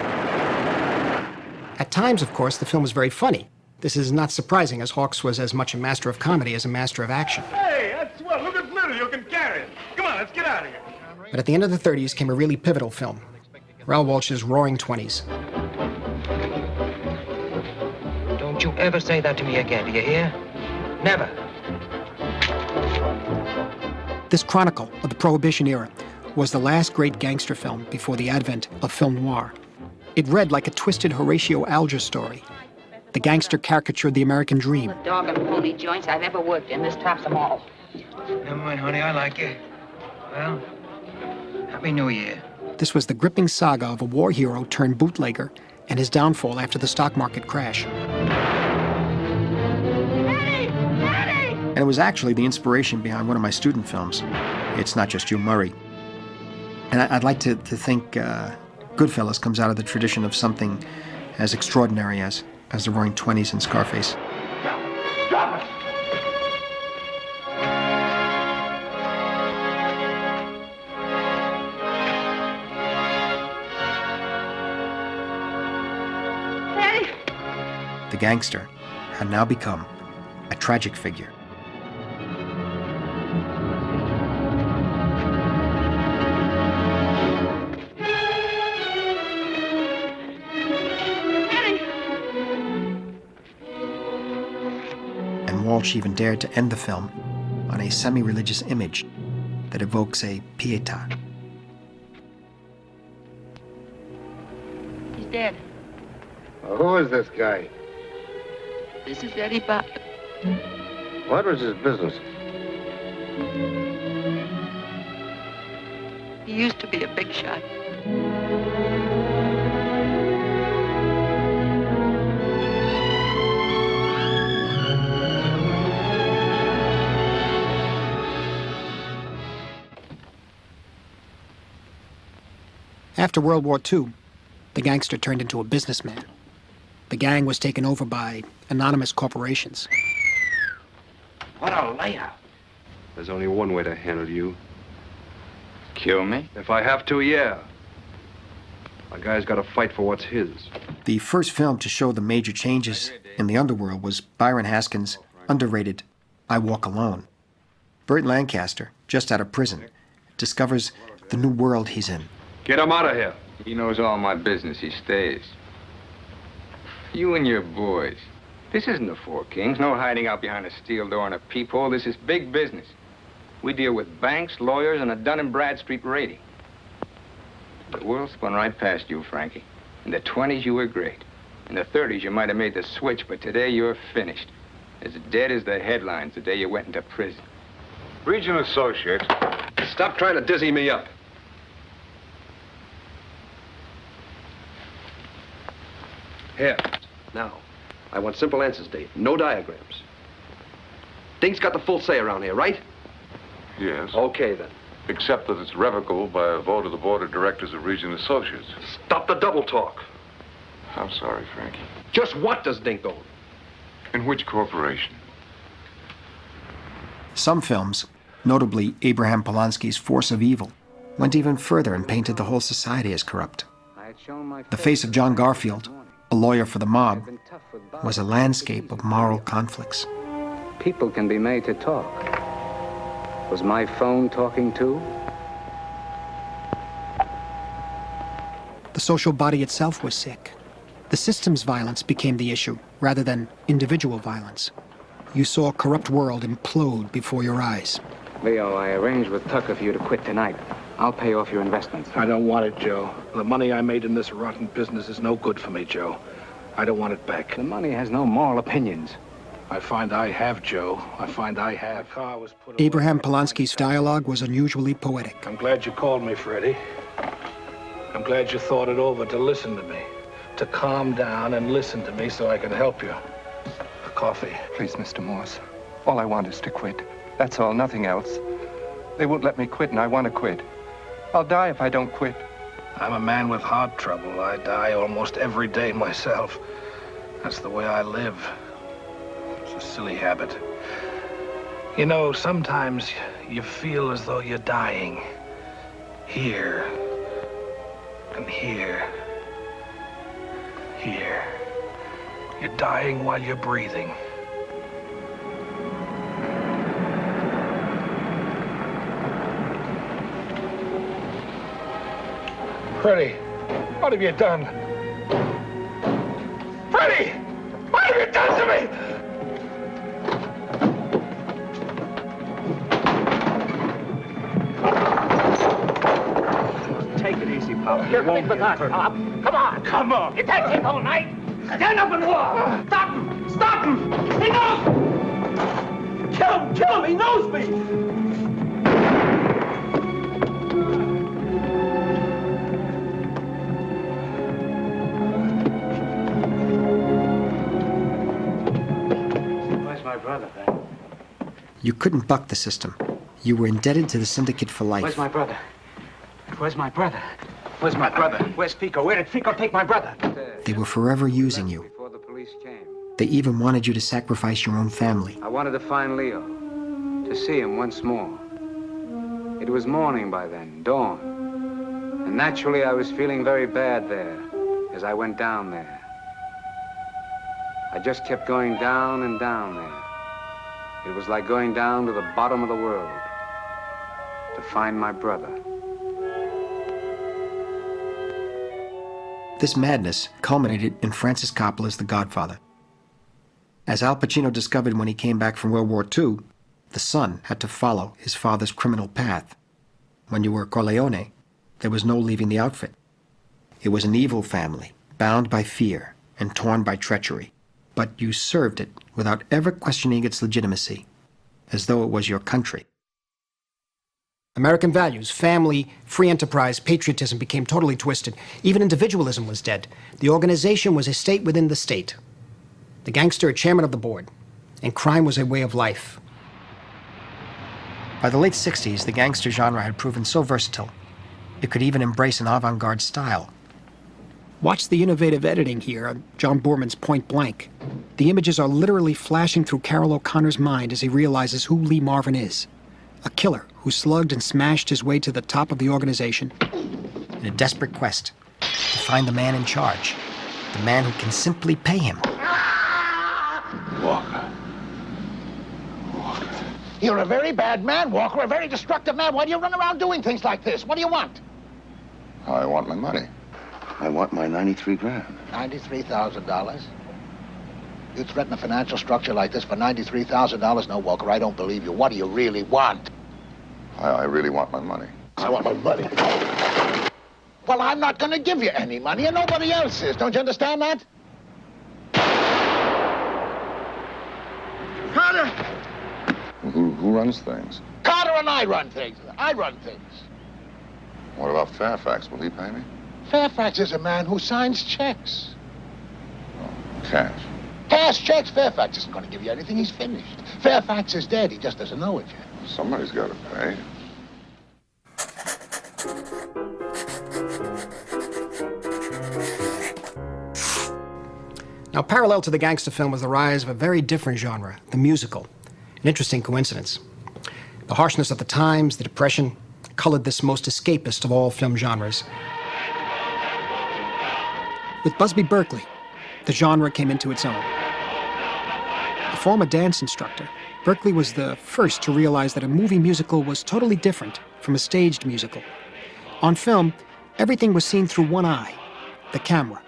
At times, of course, the film was very funny. This is not surprising, as Hawks was as much a master of comedy as a master of action. Hey, that's swell. Look at little. You can carry it. Come on, let's get out of here. But at the end of the 30s came a really pivotal film, Raoul Walsh's Roaring Twenties. Don't you ever say that to me again, do you hear? Never. This chronicle of the Prohibition era was the last great gangster film before the advent of film noir. It read like a twisted Horatio Alger story. The gangster caricatured the American dream. Dog and pony joints I've ever worked in. This tops them all. Never mind, honey, I like you. Well, Happy New Year. This was the gripping saga of a war hero turned bootlegger and his downfall after the stock market crash. And it was actually the inspiration behind one of my student films, It's Not Just You, Murray. And I'd like to think Goodfellas comes out of the tradition of something as extraordinary as the Roaring Twenties and Scarface. Drop it. Daddy! The gangster had now become a tragic figure. Walsh even dared to end the film on a semi-religious image that evokes a pietà. He's dead. Well, who is this guy? This is Eddie Bob. What was his business? He used to be a big shot. After World War II, the gangster turned into a businessman. The gang was taken over by anonymous corporations. What a layout. There's only one way to handle you. Kill me? If I have to, yeah. A guy's got to fight for what's his. The first film to show the major changes in the underworld was Byron Haskin's underrated I Walk Alone. Burt Lancaster, just out of prison, discovers the new world he's in. Get him out of here. He knows all my business. He stays. You and your boys. This isn't the Four Kings. No hiding out behind a steel door and a peephole. This is big business. We deal with banks, lawyers, and a Dun & Bradstreet rating. The world spun right past you, Frankie. In the 20s, you were great. In the 30s, you might have made the switch, but today you're finished. As dead as the headlines the day you went into prison. Region Associates. Stop trying to dizzy me up. Here. Now, I want simple answers, Dave. No diagrams. Dink's got the full say around here, right? Yes. Okay, then. Except that it's revocable by a vote of the board of directors of Region Associates. Stop the double talk. I'm sorry, Frankie. Just what does Dink own? In which corporation? Some films, notably Abraham Polanski's Force of Evil, went even further and painted the whole society as corrupt. The Face of John Garfield, a lawyer for the mob, was a landscape of moral conflicts. People can be made to talk. Was my phone talking too? The social body itself was sick. The system's violence became the issue, rather than individual violence. You saw a corrupt world implode before your eyes. Leo, I arranged with Tucker for you to quit tonight. I'll pay off your investments. I don't want it, Joe. The money I made in this rotten business is no good for me, Joe. I don't want it back. The money has no moral opinions. I find I have, Joe. I find I have. The car was put Abraham Polanski's dialogue was unusually poetic. I'm glad you called me, Freddie. I'm glad you thought it over to listen to me. To calm down and listen to me so I can help you. Coffee. Please, Mr. Morse. All I want is to quit. That's all, nothing else. They won't let me quit, and I want to quit. I'll die if I don't quit. I'm a man with heart trouble. I die almost every day myself. That's the way I live. It's a silly habit. You know, sometimes you feel as though you're dying. Here. And here. Here. You're dying while you're breathing. Freddie, what have you done? Freddie! What have you done to me? Take it easy, Pop. You're quick with us, Pop. Come on. Come on. It can't take all night. Stand up and walk. Stop him. Stop him. He knows. Kill him. Kill him. He knows me. Brother, Ben. You couldn't buck the system. You were indebted to the syndicate for life. Where's my brother? Where's my brother? Where's my brother? Where's Pico? Where did Pico take my brother? They were forever using you. Before the police came. They even wanted you to sacrifice your own family. I wanted to find Leo, to see him once more. It was morning by then, dawn. And naturally, I was feeling very bad there as I went down there. I just kept going down and down there. It was like going down to the bottom of the world to find my brother. This madness culminated in Francis Coppola's The Godfather. As Al Pacino discovered when he came back from World War II, the son had to follow his father's criminal path. When you were Corleone, there was no leaving the outfit. It was an evil family, bound by fear and torn by treachery. But you served it without ever questioning its legitimacy, as though it was your country. American values, family, free enterprise, patriotism became totally twisted. Even individualism was dead. The organization was a state within the state. The gangster a chairman of the board, and crime was a way of life. By the late 60s, the gangster genre had proven so versatile, it could even embrace an avant-garde style. Watch the innovative editing here on John Boorman's Point Blank. The images are literally flashing through Carroll O'Connor's mind as he realizes who Lee Marvin is. A killer who slugged and smashed his way to the top of the organization in a desperate quest to find the man in charge, the man who can simply pay him. Walker. You're a very bad man, Walker, a very destructive man. Why do you run around doing things like this? What do you want? I want my money. I want my 93 grand. $93,000? You threaten a financial structure like this for $93,000? No, Walker, I don't believe you. What do you really want? I really want my money. I want my money. Well, I'm not going to give you any money, and nobody else is. Don't you understand that? Carter! Who runs things? Carter and I run things. I run things. What about Fairfax? Will he pay me? Fairfax is a man who signs checks. Cash. Cash checks. Fairfax isn't going to give you anything. He's finished. Fairfax is dead. He just doesn't know it yet. Somebody's got to pay. Now, parallel to the gangster film was the rise of a very different genre, the musical. An interesting coincidence. The harshness of the times, the Depression, colored this most escapist of all film genres. With Busby Berkeley, the genre came into its own. A former dance instructor, Berkeley was the first to realize that a movie musical was totally different from a staged musical. On film, everything was seen through one eye, the camera.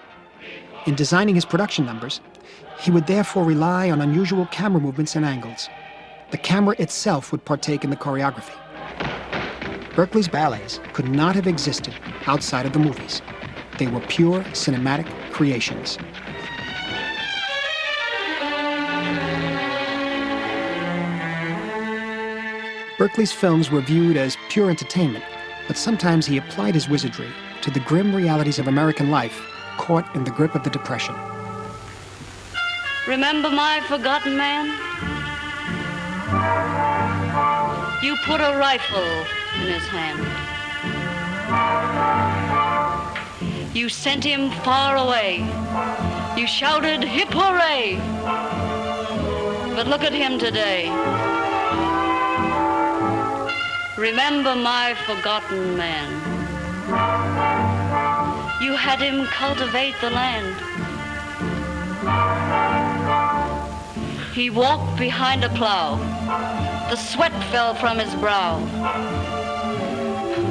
In designing his production numbers, he would therefore rely on unusual camera movements and angles. The camera itself would partake in the choreography. Berkeley's ballets could not have existed outside of the movies. They were pure cinematic creations. Berkeley's films were viewed as pure entertainment, but sometimes he applied his wizardry to the grim realities of American life, caught in the grip of the Depression. Remember my forgotten man? You put a rifle in his hand. You sent him far away. You shouted, hip hooray! But look at him today. Remember my forgotten man. You had him cultivate the land. He walked behind a plow. The sweat fell from his brow.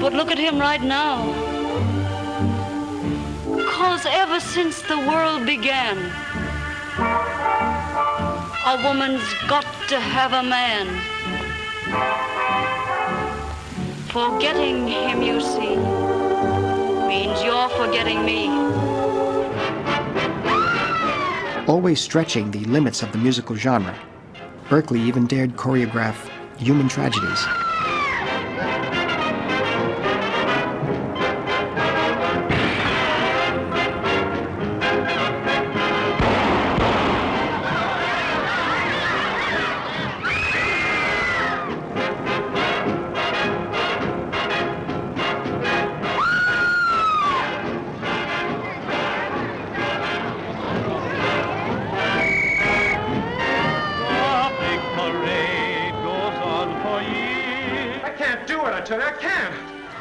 But look at him right now. 'Cause ever since the world began, a woman's got to have a man. Forgetting him, you see, means you're forgetting me. Always stretching the limits of the musical genre, Berkeley even dared choreograph human tragedies.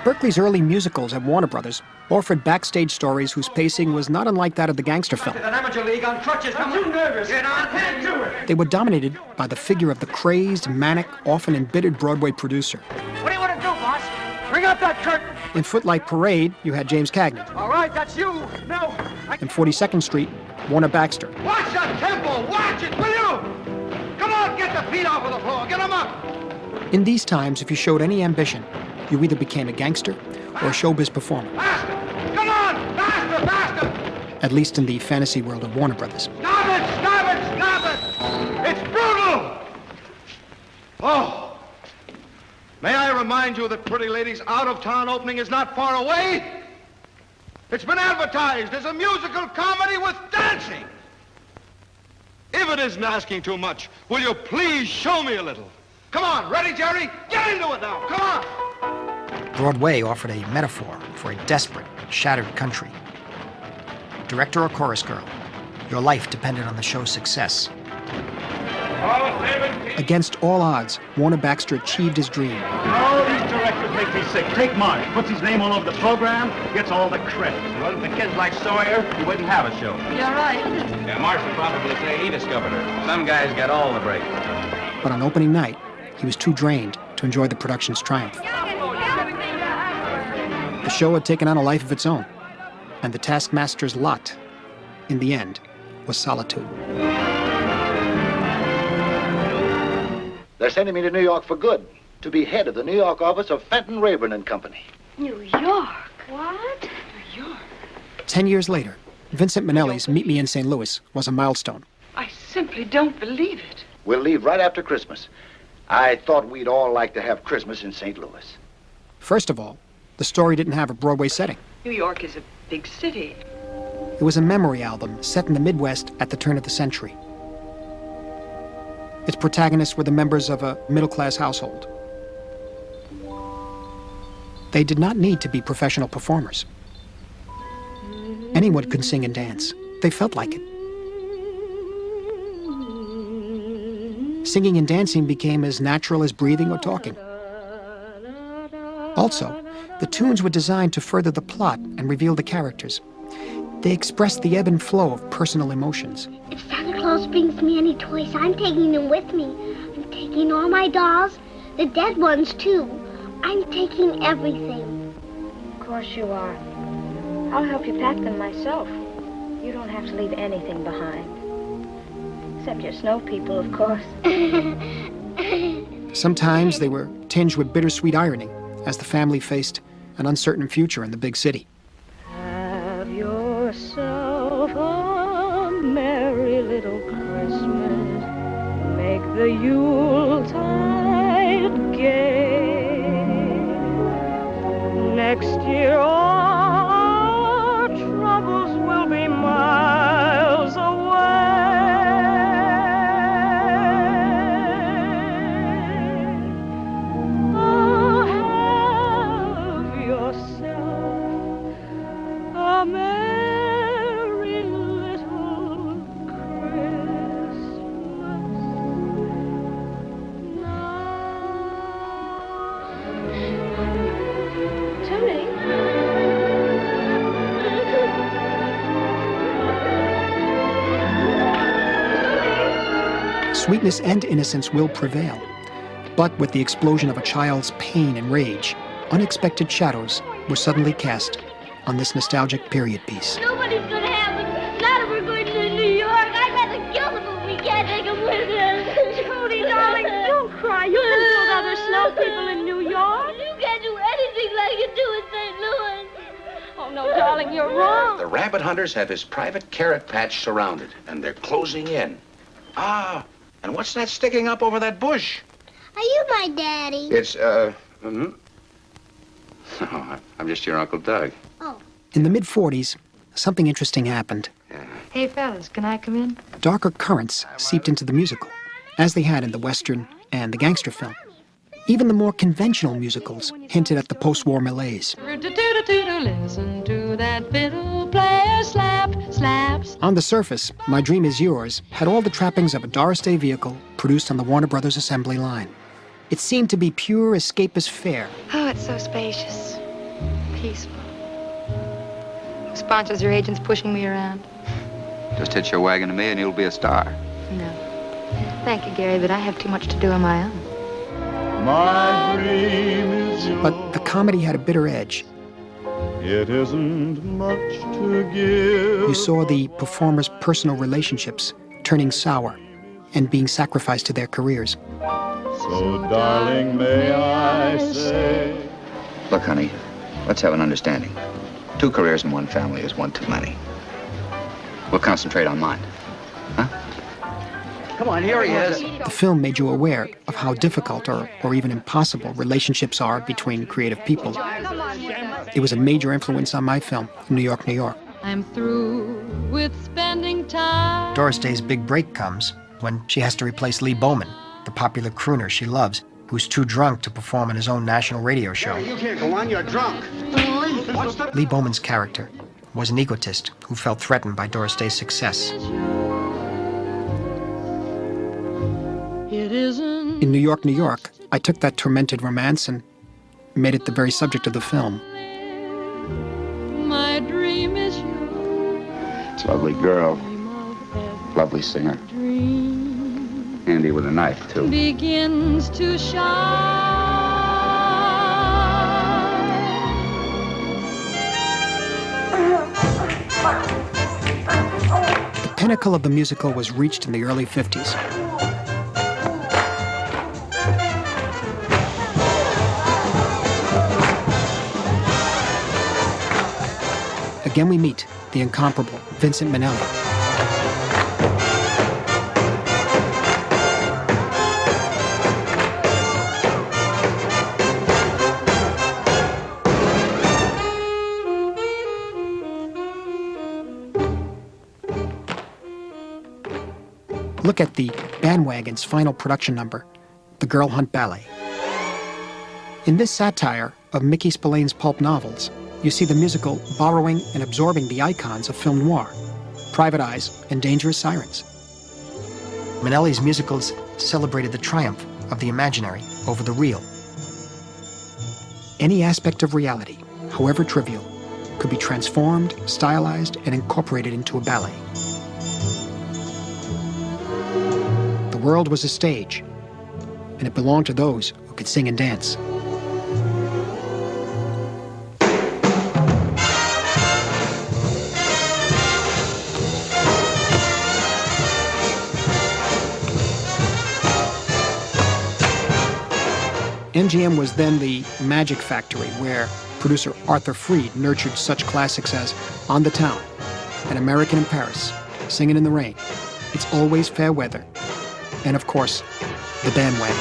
Berkeley's early musicals at Warner Brothers offered backstage stories whose pacing was not unlike that of the gangster film. Amateur league on crutches. I'm too nervous. Get on, can't do it. They were dominated by the figure of the crazed, manic, often embittered Broadway producer. What do you want to do, boss? Bring up that curtain. In Footlight Parade, you had James Cagney. All right, that's you. No. In 42nd Street, Warner Baxter. Watch the tempo. Watch it, will you? Come on, get the feet off of the floor. Get them up. In these times, if you showed any ambition, you either became a gangster or a showbiz performer. Faster! Come on! Faster, faster! At least in the fantasy world of Warner Brothers. Stop it! Stop it! Stop it! It's brutal! Oh! May I remind you that Pretty Lady's out-of-town opening is not far away? It's been advertised as a musical comedy with dancing! If it isn't asking too much, will you please show me a little? Come on, ready, Jerry? Get into it now, come on! Broadway offered a metaphor for a desperate, shattered country. Director or chorus girl, your life depended on the show's success. Against all odds, Warner Baxter achieved his dream. Oh, these directors make me sick. Take Marsh, puts his name all over the program, gets all the credit. Well, if the kids like Sawyer, he wouldn't have a show. You're right. Yeah, Marsh would probably say he discovered her. Some guys get all the breaks. But on opening night, he was too drained to enjoy the production's triumph. The show had taken on a life of its own, and the taskmaster's lot, in the end, was solitude. They're sending me to New York for good, to be head of the New York office of Fenton, Rayburn and Company. New York? What? New York? 10 years later, Vincent Minnelli's Meet Me in St. Louis was a milestone. I simply don't believe it. We'll leave right after Christmas. I thought we'd all like to have Christmas in St. Louis. First of all, the story didn't have a Broadway setting. New York is a big city. It was a memory album set in the Midwest at the turn of the century. Its protagonists were the members of a middle-class household. They did not need to be professional performers. Anyone could sing and dance. They felt like it. Singing and dancing became as natural as breathing or talking. Also, the tunes were designed to further the plot and reveal the characters. They expressed the ebb and flow of personal emotions. If Santa Claus brings me any toys, I'm taking them with me. I'm taking all my dolls, the dead ones too. I'm taking everything. Of course you are. I'll help you pack them myself. You don't have to leave anything behind. Except your snow people, of course. Sometimes they were tinged with bittersweet irony as the family faced an uncertain future in the big city. Have yourself a merry little Christmas. Make the Yuletide gay. Next year our troubles will be miles away. Oh, have yourself a merry little Christmas now. Tony. Sweetness and innocence will prevail. But with the explosion of a child's pain and rage, unexpected shadows were suddenly cast on this nostalgic period piece. Nobody's gonna have them. Not if we're going to New York. I'd rather kill them if we can't take them with us. Tony, darling, don't cry. You can build other snow people in New York. You can't do anything like you do in St. Louis. Oh, no, darling, you're wrong. The rabbit hunters have his private carrot patch surrounded, and they're closing in. Ah, and what's that sticking up over that bush? Are you my daddy? It's, No, I'm just your Uncle Doug. Oh. In the mid-40s, something interesting happened. Hey, fellas, can I come in? Darker currents seeped into the musical, as they had in the Western and the gangster film. Even the more conventional musicals hinted at the post-war malaise. Listen to that fiddle player slap, slaps. On the surface, My Dream Is Yours had all the trappings of a Doris Day vehicle produced on the Warner Brothers assembly line. It seemed to be pure escapist fare. Oh, it's so spacious. Peaceful. No sponsors or agents pushing me around. Just hitch your wagon to me and you'll be a star. No. Thank you, Gary, but I have too much to do on my own. My dream is yours. But the comedy had a bitter edge. It isn't much to give. You saw the performers' personal relationships turning sour and being sacrificed to their careers. So, darling, may I say... Look, honey, let's have an understanding. 2 careers in one family is one too many. We'll concentrate on mine. Huh? Come on, here he is. The film made you aware of how difficult or even impossible relationships are between creative people. It was a major influence on my film, New York, New York. I'm through with spending time. Doris Day's big break comes when she has to replace Lee Bowman, the popular crooner she loves, who's too drunk to perform on his own national radio show. You can't go on, you're drunk. Lee Bowman's character was an egotist who felt threatened by Doris Day's success. In New York, New York, I took that tormented romance and made it the very subject of the film. My dream is you. It's a lovely girl. Lovely singer. Handy with a knife, too. Begins to shine. The pinnacle of the musical was reached in the early 50s. Again we meet the incomparable Vincent Minnelli. Look at the Bandwagon's final production number, The Girl Hunt Ballet. In this satire of Mickey Spillane's pulp novels, you see the musical borrowing and absorbing the icons of film noir, Private Eyes and Dangerous Sirens. Minnelli's musicals celebrated the triumph of the imaginary over the real. Any aspect of reality, however trivial, could be transformed, stylized, and incorporated into a ballet. The world was a stage, and it belonged to those who could sing and dance. MGM was then the magic factory where producer Arthur Freed nurtured such classics as On the Town, An American in Paris, Singin' in the Rain, It's Always Fair Weather, and of course, The Bandwagon.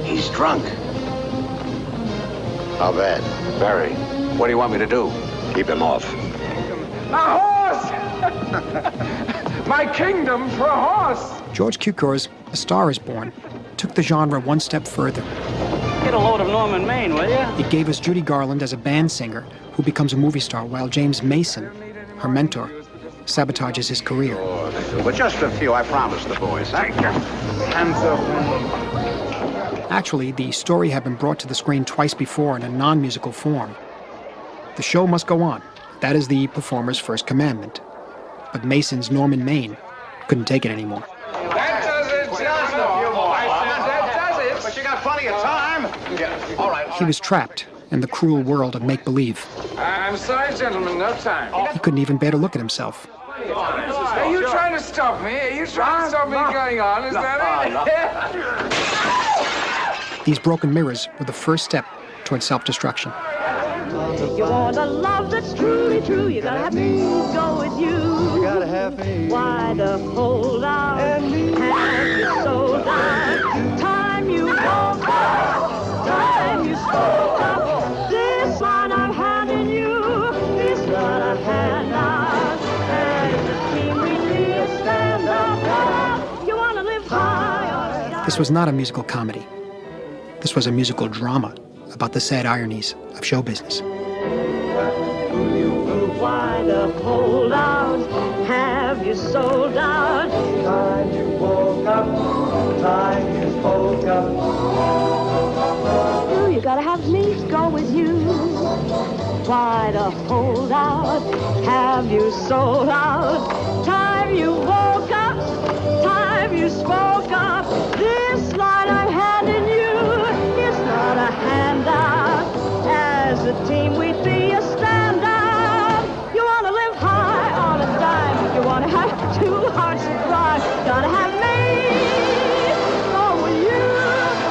He's drunk. How bad? Very. What do you want me to do? Keep him off. A horse! My kingdom for a horse! George Cukor's A Star is Born took the genre one step further. Get a load of Norman Maine, will you? It gave us Judy Garland as a band singer who becomes a movie star, while James Mason, her mentor, sabotages his career. But just a few, I promise the boys. Thank you. Hands up. Actually, the story had been brought to the screen twice before in a non-musical form. The show must go on. That is the performer's first commandment. But Mason's Norman Maine couldn't take it anymore. That does it, just a few more. That does it. But you got plenty of time. Yeah. All right. He was trapped in the cruel world of make-believe. I'm sorry, gentlemen, no time. He couldn't even bear to look at himself. Are you trying to stop me? Are you trying to stop me going on? Is that it? These broken mirrors were the first step toward self-destruction. You want a love that's truly true, you gotta have me go with you. You gotta have me. Why the hold out and me have you sold out? Time you woke up, time you spoke up. This line I've had in you is not a handout. And the team we need stand up. You wanna live high. This was not a musical comedy. This was a musical drama about the sad ironies of show business. Why the hold out? Have you sold out? Time you woke up, time you spoke up. Ooh, you gotta have me go with you. Why the hold out? Have you sold out? Time you woke up, time you spoke up. This line I had in you is not a handout. As a team we'd be a stand-up. You wanna live high on a dime. You wanna have two hearts that fly. Gotta have me go with you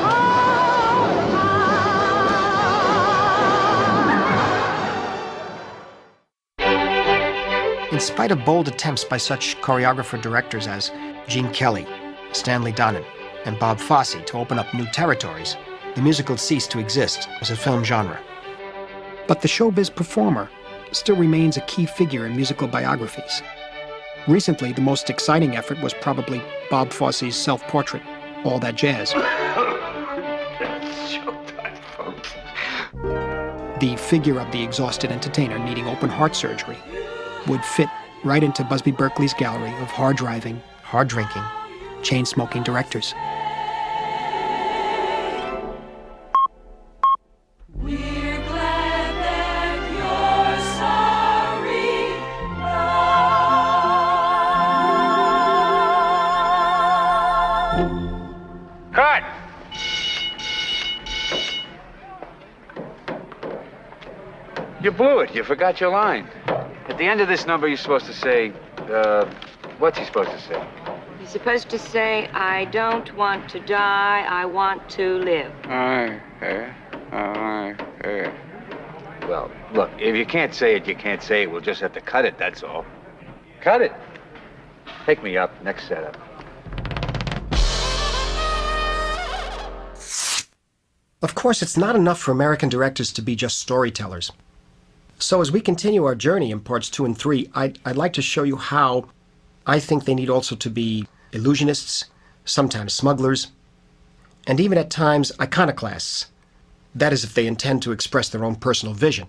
all the time. In spite of bold attempts by such choreographer-directors as Gene Kelly, Stanley Donen, and Bob Fosse to open up new territories, the musical ceased to exist as a film genre. But the showbiz performer still remains a key figure in musical biographies. Recently, the most exciting effort was probably Bob Fosse's self-portrait, All That Jazz. Showtime, folks. The figure of the exhausted entertainer needing open heart surgery would fit right into Busby Berkeley's gallery of hard-driving, hard-drinking, chain-smoking directors. Cut! You blew it. You forgot your line. At the end of this number, you're supposed to say, what's he supposed to say? You're supposed to say, I don't want to die, I want to live. Well, look, if you can't say it, you can't say it. We'll just have to cut it, that's all. Cut it. Take me up. Next setup. Of course, it's not enough for American directors to be just storytellers. So as we continue our journey in parts 2 and 3, I'd like to show you how I think they need also to be illusionists, sometimes smugglers, and even at times iconoclasts. That is, if they intend to express their own personal vision.